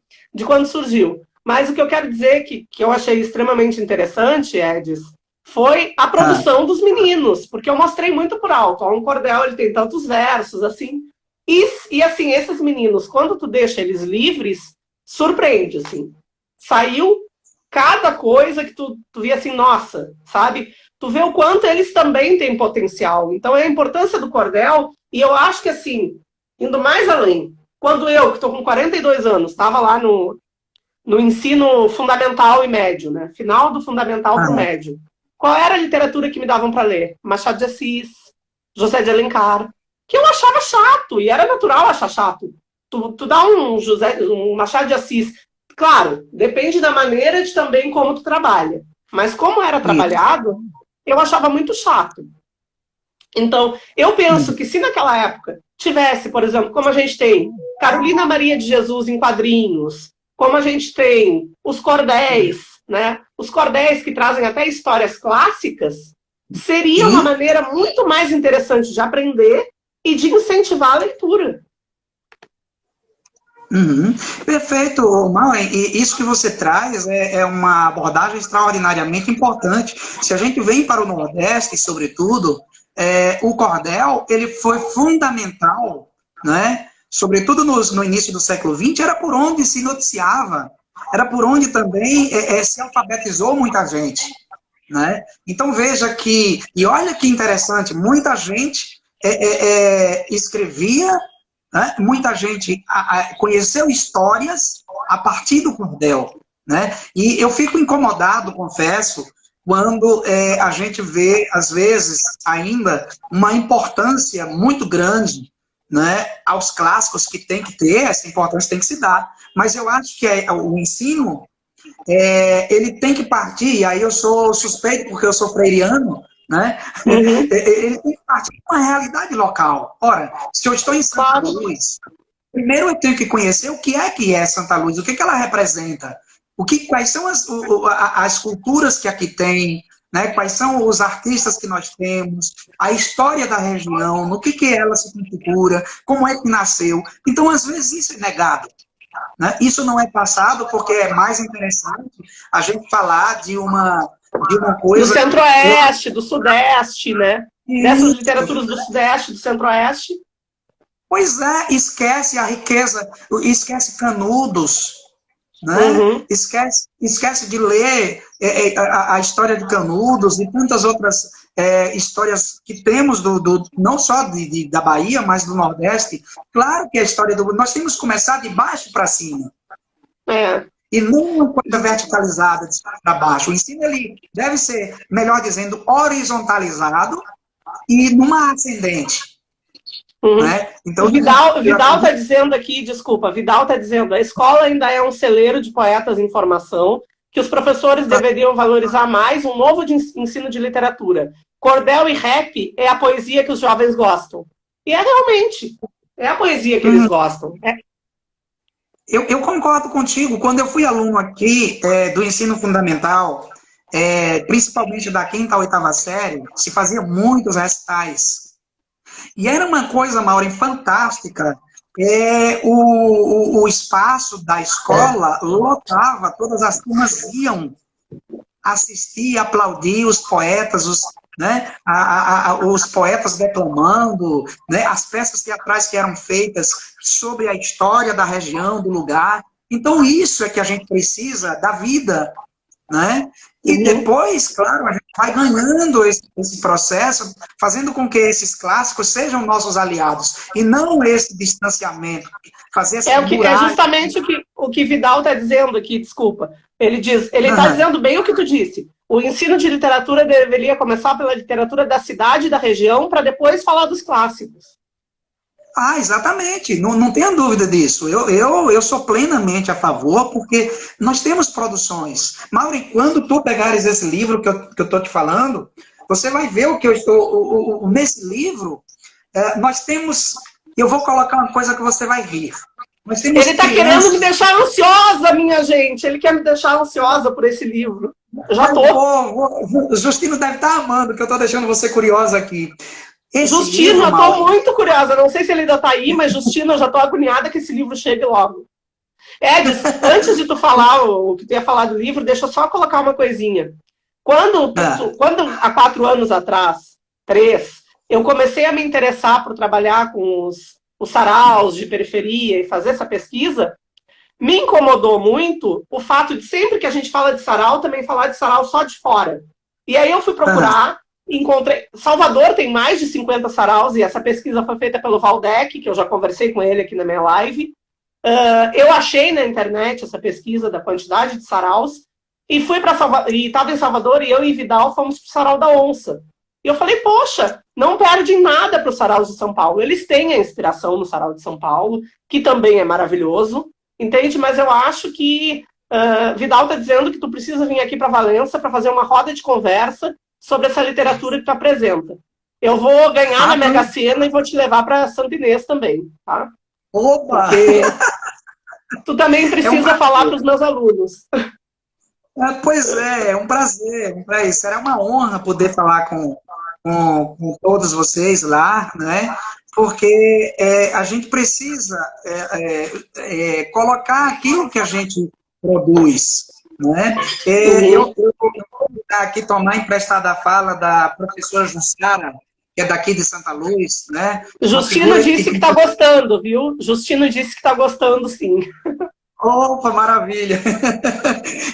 Speaker 1: surgiu. Mas o que eu quero dizer que eu achei extremamente interessante, Edis, foi a produção dos meninos, porque eu mostrei muito por alto. Um cordel ele tem tantos versos, assim. E assim, esses meninos, quando tu deixa eles livres, surpreende, assim. Saiu cada coisa que tu via assim, nossa, sabe? Tu vê o quanto eles também têm potencial. Então, é a importância do cordel, e eu acho que, assim, indo mais além, quando eu, que estou com 42 anos, estava lá no ensino fundamental e médio, né? Final do fundamental para o médio. Qual era a literatura que me davam para ler? Machado de Assis, José de Alencar, que eu achava chato, e era natural achar chato. Tu dá um Machado de Assis, claro, depende da maneira de também como tu trabalha. Mas como era trabalhado, eu achava muito chato. Então, eu penso que se naquela época tivesse, por exemplo, como a gente tem Carolina Maria de Jesus em quadrinhos, como a gente tem os cordéis, né? Os cordéis que trazem até histórias clássicas, seria uma maneira muito mais interessante de aprender e de incentivar a leitura.
Speaker 2: Perfeito, Mal. E isso que você traz é uma abordagem extraordinariamente importante. Se a gente vem para o Nordeste, sobretudo, o cordel ele foi fundamental, né? Sobretudo no início do século XX, era por onde se noticiava, era por onde também se alfabetizou muita gente, né? Então veja que, e olha que interessante, muita gente escrevia, né? Muita gente conheceu histórias a partir do cordel, né? E eu fico incomodado, confesso, quando a gente vê, às vezes, ainda uma importância muito grande, né, aos clássicos, que tem que ter, essa importância tem que se dar. Mas eu acho que o ensino, ele tem que partir, e aí eu sou suspeito porque eu sou freiriano, né? Ele tem que partir de uma realidade local. Ora, se eu estou em Santa Luz, primeiro eu tenho que conhecer o que é Santa Luz, o que ela representa, quais são as culturas que aqui tem, né? Quais são os artistas que nós temos, a história da região, no que ela se configura, como é que nasceu. Então, às vezes, isso é negado, né? Isso não é passado porque é mais interessante a gente falar de uma coisa...
Speaker 1: Do Centro-Oeste, do Sudeste, né? Dessas literaturas do Sudeste, do Centro-Oeste.
Speaker 2: Pois esquece a riqueza, esquece Canudos, né? Esquece de ler a história de Canudos e tantas outras histórias que temos não só da Bahia, mas do Nordeste. Claro que a história nós temos que começar de baixo para cima. E não uma coisa verticalizada, de cima para baixo. O ensino ele deve ser, melhor dizendo, horizontalizado e numa ascendente. Né? Então,
Speaker 1: o Vidal está dizendo aqui, desculpa, Vidal está dizendo, a escola ainda é um celeiro de poetas em formação, que os professores deveriam valorizar mais um novo ensino de literatura. Cordel e rap é a poesia que os jovens gostam. E realmente, é a poesia que eles gostam.
Speaker 2: Eu concordo contigo. Quando eu fui aluno aqui do ensino fundamental, principalmente da 5ª à 8ª série, se fazia muitos recitais. E era uma coisa, Maureen, fantástica. O espaço da escola lotava, todas as turmas iam assistir, aplaudir os poetas, né, os poetas declamando, né, as peças teatrais que eram feitas sobre a história da região, do lugar. Então, isso é que a gente precisa da vida, né? E depois, claro, a gente vai ganhando esse processo, fazendo com que esses clássicos sejam nossos aliados, e não esse distanciamento, fazer essa
Speaker 1: é justamente o que Vidal está dizendo aqui, desculpa. Ele está dizendo bem o que tu disse. O ensino de literatura deveria começar pela literatura da cidade e da região, para depois falar dos clássicos.
Speaker 2: Exatamente, não tenha dúvida disso. Eu sou plenamente a favor, porque nós temos produções. Mauri, quando tu pegares esse livro que eu estou te falando, você vai ver o que eu estou... nesse livro, nós temos... Eu vou colocar uma coisa que você vai rir.
Speaker 1: Ele está querendo me deixar ansiosa, minha gente. Ele quer me deixar ansiosa por esse livro. Eu já estou.
Speaker 2: Justino deve estar amando, que eu estou deixando você curiosa aqui.
Speaker 1: Justino, eu estou muito curiosa. Não sei se ele ainda está aí, mas Justino, eu já estou agoniada que esse livro chegue logo. Edson, antes de tu falar o que tu ia falar do livro, deixa eu só colocar uma coisinha. Quando há 4 anos atrás, 3, eu comecei a me interessar por trabalhar com os saraus de periferia e fazer essa pesquisa, me incomodou muito o fato de sempre que a gente fala de sarau, também falar de sarau só de fora. E aí eu fui procurar, encontrei... Salvador tem mais de 50 saraus, e essa pesquisa foi feita pelo Valdec, que eu já conversei com ele aqui na minha live. Eu achei na internet essa pesquisa da quantidade de saraus, e fui para Salvador, e estava em Salvador, e eu e Vidal fomos para o Sarau da Onça. E eu falei, poxa, não perdem nada para os saraus de São Paulo. Eles têm a inspiração no Sarau de São Paulo, que também é maravilhoso, entende? Mas eu acho que Vidal está dizendo que tu precisa vir aqui para Valença para fazer uma roda de conversa sobre essa literatura que tu apresenta. Eu vou ganhar na Mega Sena e vou te levar para Santa Inês também, tá?
Speaker 2: Opa!
Speaker 1: Porque tu também precisa falar para os meus alunos.
Speaker 2: Pois é um prazer. Será uma honra poder falar com todos vocês lá, né? Porque a gente precisa colocar aquilo que a gente produz, né? Eu vou aqui tomar emprestada a fala da professora Jussara, que é daqui de Santa Luz, né?
Speaker 1: Justino disse que está gostando, viu? Justino disse que está gostando, sim.
Speaker 2: Opa, maravilha!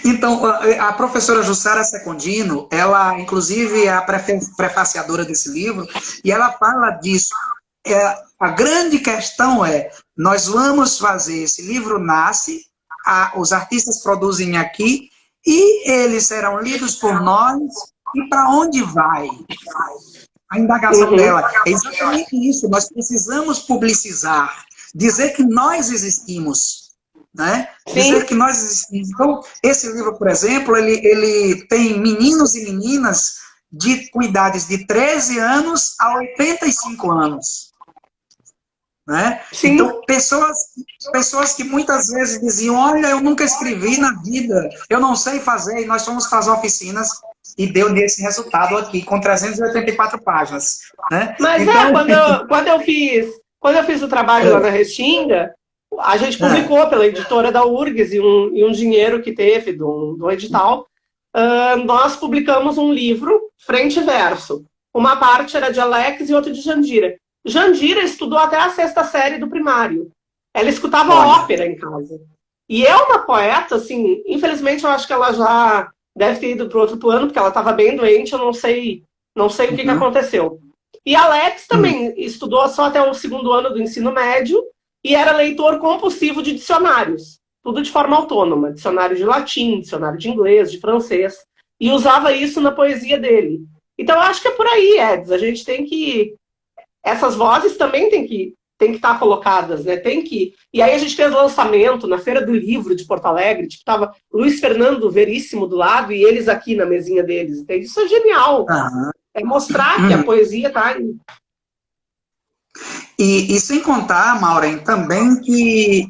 Speaker 2: Então, a professora Jussara Secondino, ela, inclusive, é a prefaciadora desse livro, e ela fala disso. A grande questão nós vamos fazer, esse livro nasce, os artistas produzem aqui, e eles serão lidos por nós, e para onde vai? A indagação dela é exatamente isso, nós precisamos publicizar, dizer que nós existimos, né? Dizer que nós existimos. Então, esse livro, por exemplo, ele tem meninos e meninas com idades de 13 anos a 85 anos. Né? Então, pessoas que muitas vezes diziam, olha, eu nunca escrevi na vida, eu não sei fazer, e nós fomos fazer oficinas e deu nesse resultado aqui, com 384 páginas. Né?
Speaker 1: Mas então... quando eu fiz o trabalho lá na Restinga, a gente publicou pela editora da URGS e um dinheiro que teve do edital, nós publicamos um livro, frente e verso. Uma parte era de Alex e outra de Jandira. Jandira estudou até a 6ª série do primário. Ela escutava ópera em casa. E é uma poeta, assim, infelizmente eu acho que ela já deve ter ido para outro plano, porque ela estava bem doente, eu não sei o que aconteceu. E Alex também estudou só até o 2º ano do ensino médio, e era leitor compulsivo de dicionários, tudo de forma autônoma, dicionário de latim, dicionário de inglês, de francês, e usava isso na poesia dele. Então, eu acho que é por aí, Eds, a gente tem que... Essas vozes também tem que estar colocadas, né? E aí a gente fez lançamento na Feira do Livro de Porto Alegre, tipo, tava Luiz Fernando Veríssimo do lado e eles aqui na mesinha deles, entende? Isso é genial. É mostrar que a poesia está aí.
Speaker 2: E sem contar, Maureen, também que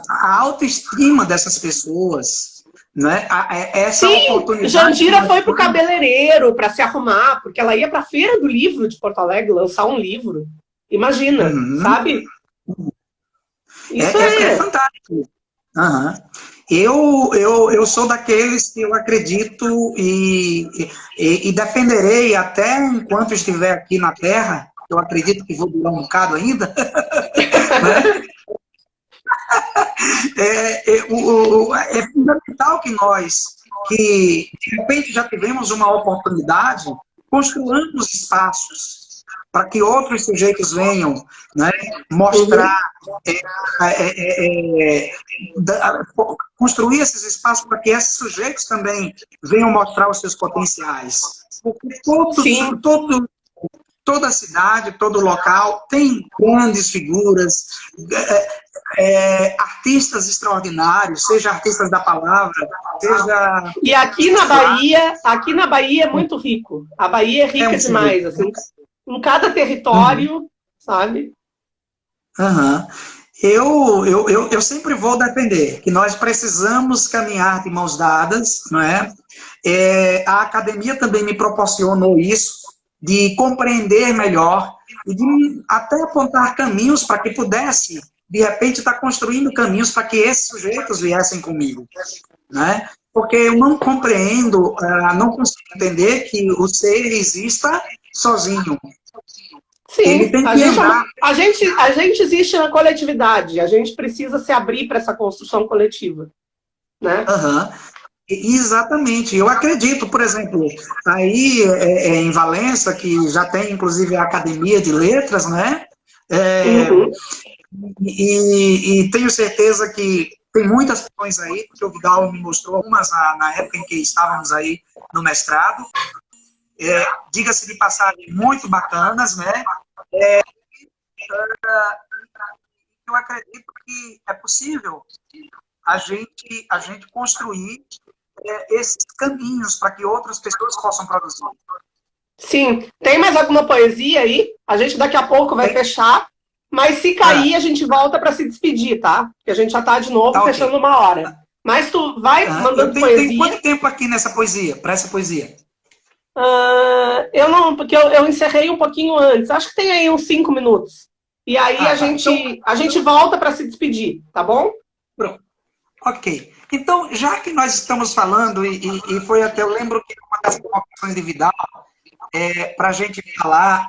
Speaker 2: a autoestima dessas pessoas, né? Essa
Speaker 1: Sim,
Speaker 2: oportunidade que
Speaker 1: Jandira
Speaker 2: nós
Speaker 1: foi para o
Speaker 2: temos.
Speaker 1: cabeleireiro para se arrumar, porque ela ia para a Feira do Livro de Porto Alegre lançar um livro. Imagina,
Speaker 2: Uhum.
Speaker 1: sabe? Isso
Speaker 2: É
Speaker 1: é.
Speaker 2: fantástico. Aham. Eu sou daqueles que eu acredito e defenderei até enquanto estiver aqui na Terra. Eu acredito que vou durar um bocado ainda, né? É fundamental que nós, que de repente já tivemos uma oportunidade, construamos espaços para que outros sujeitos venham, né,
Speaker 1: Uhum.
Speaker 2: mostrar, é, construir esses espaços para que esses sujeitos também venham mostrar os seus potenciais. Porque
Speaker 1: Sim.
Speaker 2: toda cidade, todo local tem grandes figuras, artistas extraordinários, seja artistas da palavra, seja...
Speaker 1: E aqui na Bahia é muito rico. A Bahia é
Speaker 2: É
Speaker 1: rica
Speaker 2: um celeiro.
Speaker 1: demais, assim, em cada
Speaker 2: Uhum.
Speaker 1: território, sabe?
Speaker 2: Uhum. Eu sempre vou defender que nós precisamos caminhar de mãos dadas, não é? A academia também me proporcionou isso, de compreender melhor e de até apontar caminhos para que pudesse, de repente, estar construindo caminhos para que esses sujeitos viessem comigo, né? Porque eu não compreendo, não consigo entender que o ser exista sozinho. Ele
Speaker 1: Sim,
Speaker 2: tem que andar.
Speaker 1: a gente existe na coletividade, a gente precisa se abrir para essa construção coletiva, né?
Speaker 2: Uhum. Exatamente. Eu acredito, por exemplo, aí em Valença, que já tem inclusive a Academia de Letras, né? É,
Speaker 1: Uhum.
Speaker 2: e tenho certeza que tem muitas questões aí, porque o Vidal me mostrou algumas na época em que estávamos aí no mestrado. Diga-se de passagem, muito bacanas, né? Eu acredito que é possível a gente construir esses caminhos para que outras pessoas possam produzir.
Speaker 1: Sim. Tem mais alguma poesia aí? A gente daqui a pouco vai
Speaker 2: Tem,
Speaker 1: fechar, mas se cair, a gente volta para se despedir, tá? Porque a gente já está de novo
Speaker 2: tá ok.
Speaker 1: fechando uma hora. Mas tu vai mandando
Speaker 2: Tem
Speaker 1: poesia.
Speaker 2: quanto tempo aqui nessa poesia, para essa poesia?
Speaker 1: Eu não, porque eu encerrei um pouquinho antes. Acho que tem aí uns 5 minutos. E aí
Speaker 2: Ah, tá. Então,
Speaker 1: a gente volta para se despedir, tá bom?
Speaker 2: pronto. Ok. Então, já que nós estamos falando, e foi até, eu lembro que uma das provocações de Vidal, para a gente falar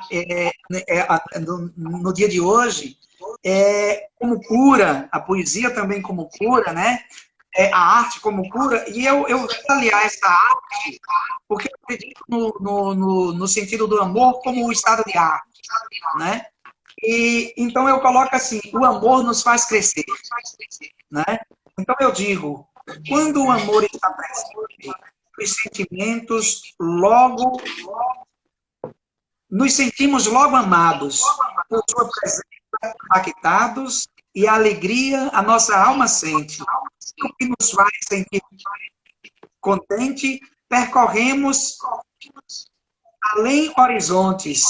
Speaker 2: no dia de hoje, como cura, a poesia também como cura, né? A arte como cura, e eu vou aliar essa arte, porque eu acredito no sentido do amor como o estado de arte, né? E então eu coloco assim, o amor nos faz crescer, né? Então eu digo, quando o amor está presente, os sentimentos logo nos sentimos logo amados, por sua presença impactados e a alegria a nossa alma sente. O que nos faz sentir contente, percorremos além horizontes,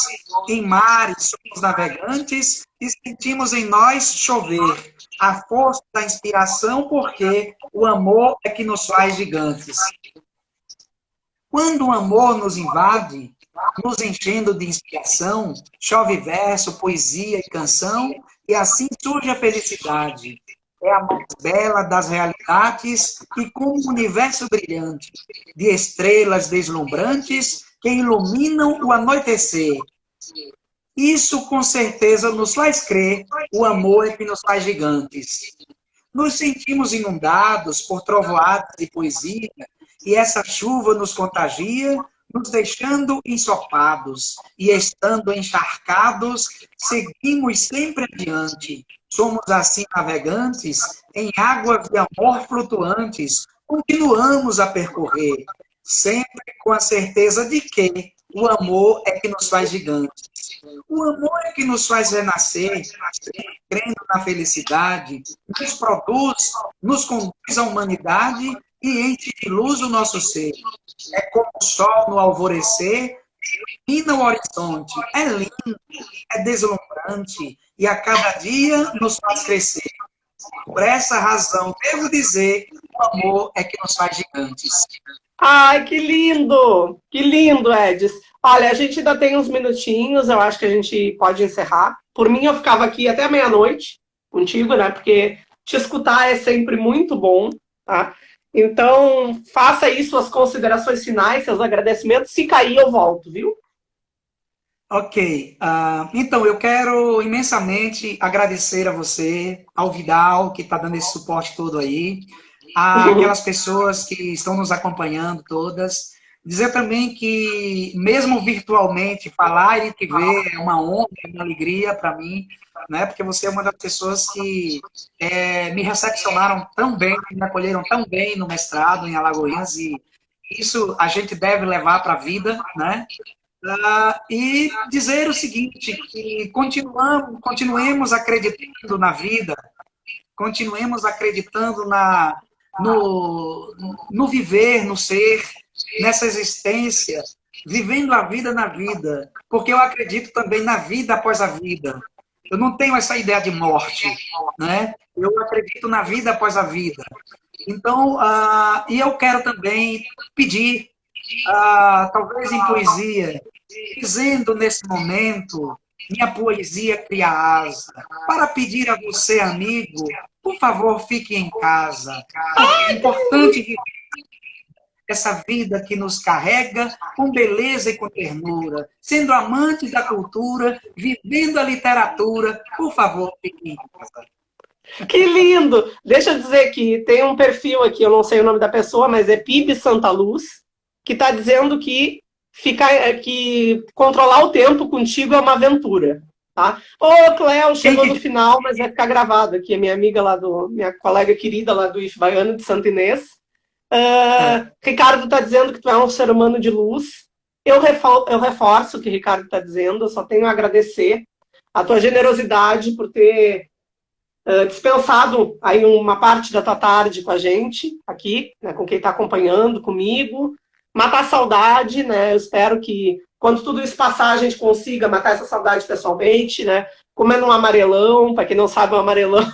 Speaker 2: em mares somos navegantes e sentimos em nós chover a força da inspiração, porque o amor é que nos faz gigantes. Quando o amor nos invade, nos enchendo de inspiração, chove verso, poesia e canção, e assim surge a felicidade. É a mais bela das realidades e como um universo brilhante, de estrelas deslumbrantes que iluminam o anoitecer. Isso com certeza nos faz crer, o amor é que nos faz gigantes. Nos sentimos inundados por trovoadas de poesia, e essa chuva nos contagia, nos deixando ensopados, e estando encharcados, seguimos sempre adiante. Somos assim navegantes em águas de amor flutuantes, continuamos a percorrer, sempre com a certeza de que o amor é que nos faz gigantes. O amor é que nos faz renascer, crendo na felicidade, nos produz, nos conduz à humanidade e enche de luz o nosso ser. É como o sol no alvorecer, ilumina o horizonte, é lindo, é deslumbrante e a cada dia nos faz crescer. Por essa razão, devo dizer, o amor é que nos faz gigantes.
Speaker 1: Ai, que lindo! Que lindo, Edis. Olha, a gente ainda tem uns minutinhos, eu acho que a gente pode encerrar. Por mim, eu ficava aqui até meia-noite contigo, né? Porque te escutar é sempre muito bom, tá? Então, faça aí suas considerações finais, seus agradecimentos. Se cair, eu volto, viu?
Speaker 2: Ok. Então, eu quero imensamente agradecer a você, ao Vidal, que está dando esse suporte todo aí, aquelas pessoas que estão nos acompanhando todas. Dizer também que, mesmo virtualmente, falar e te ver é uma honra, é uma alegria para mim, né? Porque você é uma das pessoas que me recepcionaram tão bem, me acolheram tão bem no mestrado em Alagoinhas, e isso a gente deve levar para a vida, né? E dizer o seguinte, que continuemos acreditando na vida, continuemos acreditando no viver, no ser, nessa existência, vivendo a vida na vida, porque eu acredito também na vida após a vida. Eu não tenho essa ideia de morte, né? Eu acredito na vida após a vida. Então, e eu quero também pedir, talvez em poesia, dizendo nesse momento, minha poesia cria asa, para pedir a você, amigo, por favor, fique em casa. É importante viver essa vida que nos carrega com beleza e com ternura, sendo amantes da cultura, vivendo a literatura, por favor, fique em casa.
Speaker 1: Que lindo! Deixa eu dizer que tem um perfil aqui, eu não sei o nome da pessoa, mas é Pib Santa Luz, que está dizendo que controlar o tempo contigo é uma aventura. Tá? Ô, Cléo, chegou no final, mas vai ficar gravado aqui. A minha amiga minha colega querida lá do IF Baiano de Santa Inês. Ricardo está dizendo que tu é um ser humano de luz. Eu reforço o que o Ricardo está dizendo, eu só tenho a agradecer a tua generosidade por ter dispensado aí uma parte da tua tarde com a gente aqui, né, com quem está acompanhando comigo. Matar a saudade, né? Eu espero que quando tudo isso passar, a gente consiga matar essa saudade pessoalmente, né? Comendo um amarelão, para quem não sabe o amarelão,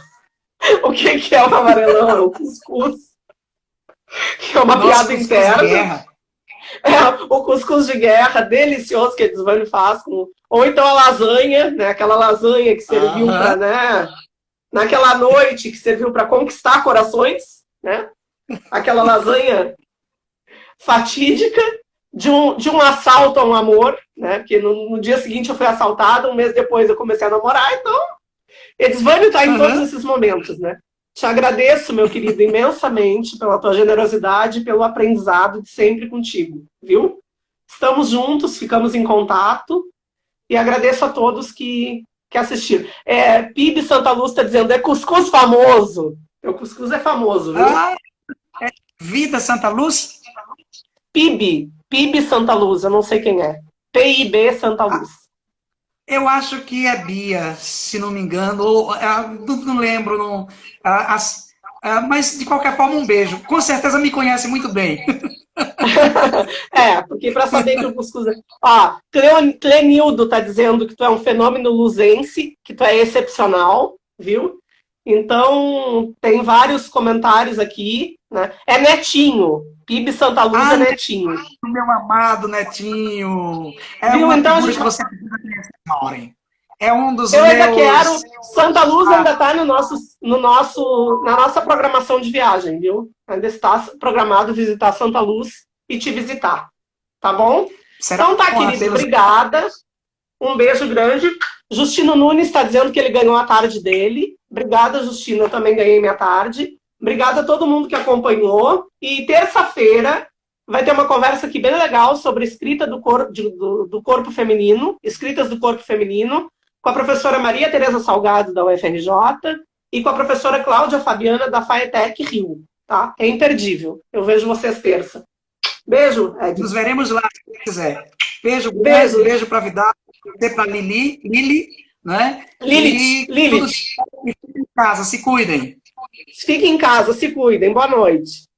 Speaker 1: o que é o amarelão? É o cuscuz, que é uma piada interna. O cuscuz de guerra, delicioso, que a Desvane faz, ou então a lasanha, né? Aquela lasanha que serviu para, né? Naquela noite que serviu para conquistar corações, né? Aquela lasanha fatídica de um assalto a um amor, né? Porque no dia seguinte eu fui assaltada, um mês depois eu comecei a namorar, então Edisvânio está em todos esses momentos, né? Te agradeço, meu querido, imensamente pela tua generosidade, pelo aprendizado de sempre contigo, viu? Estamos juntos, ficamos em contato e agradeço a todos que assistiram. Pib Santa Luz está dizendo, é cuscuz famoso. O cuscuz é famoso, viu?
Speaker 2: Vida Santa Luz?
Speaker 1: PIB Santa Luz, eu não sei quem é. PIB Santa Luz.
Speaker 2: Eu acho que é Bia, se não me engano, ou não lembro, não, mas de qualquer forma um beijo. Com certeza me conhece muito bem.
Speaker 1: Porque para saber que o cuscuz é... Clenildo está dizendo que tu é um fenômeno luzense, que tu é excepcional, viu? Então, tem vários comentários aqui, né? É Netinho. PIB Santa Luz é Netinho.
Speaker 2: Meu amado Netinho.
Speaker 1: Viu?
Speaker 2: Uma
Speaker 1: então,
Speaker 2: figura que você precisa conhecer, Maureen. É um dos
Speaker 1: Eu ainda quero. Santa Luz ainda está na nossa programação de viagem, viu? Ainda está programado visitar Santa Luz e te visitar. Tá bom? Então tá, querido. Obrigada. Um beijo grande. Justino Nunes está dizendo que ele ganhou a tarde dele. Obrigada, Justino. Eu também ganhei minha tarde. Obrigada a todo mundo que acompanhou. E terça-feira vai ter uma conversa aqui bem legal sobre escrita do corpo feminino, escritas do corpo feminino, com a professora Maria Tereza Salgado, da UFRJ, e com a professora Cláudia Fabiana, da FAETEC Rio. Tá? É imperdível. Eu vejo vocês terça. Beijo, Edson.
Speaker 2: Nos veremos lá, se quiser. Beijo para Vidal, para Lili, né?
Speaker 1: Lili.
Speaker 2: Fiquem em casa, se cuidem.
Speaker 1: Fiquem em casa, se cuidem. Boa noite.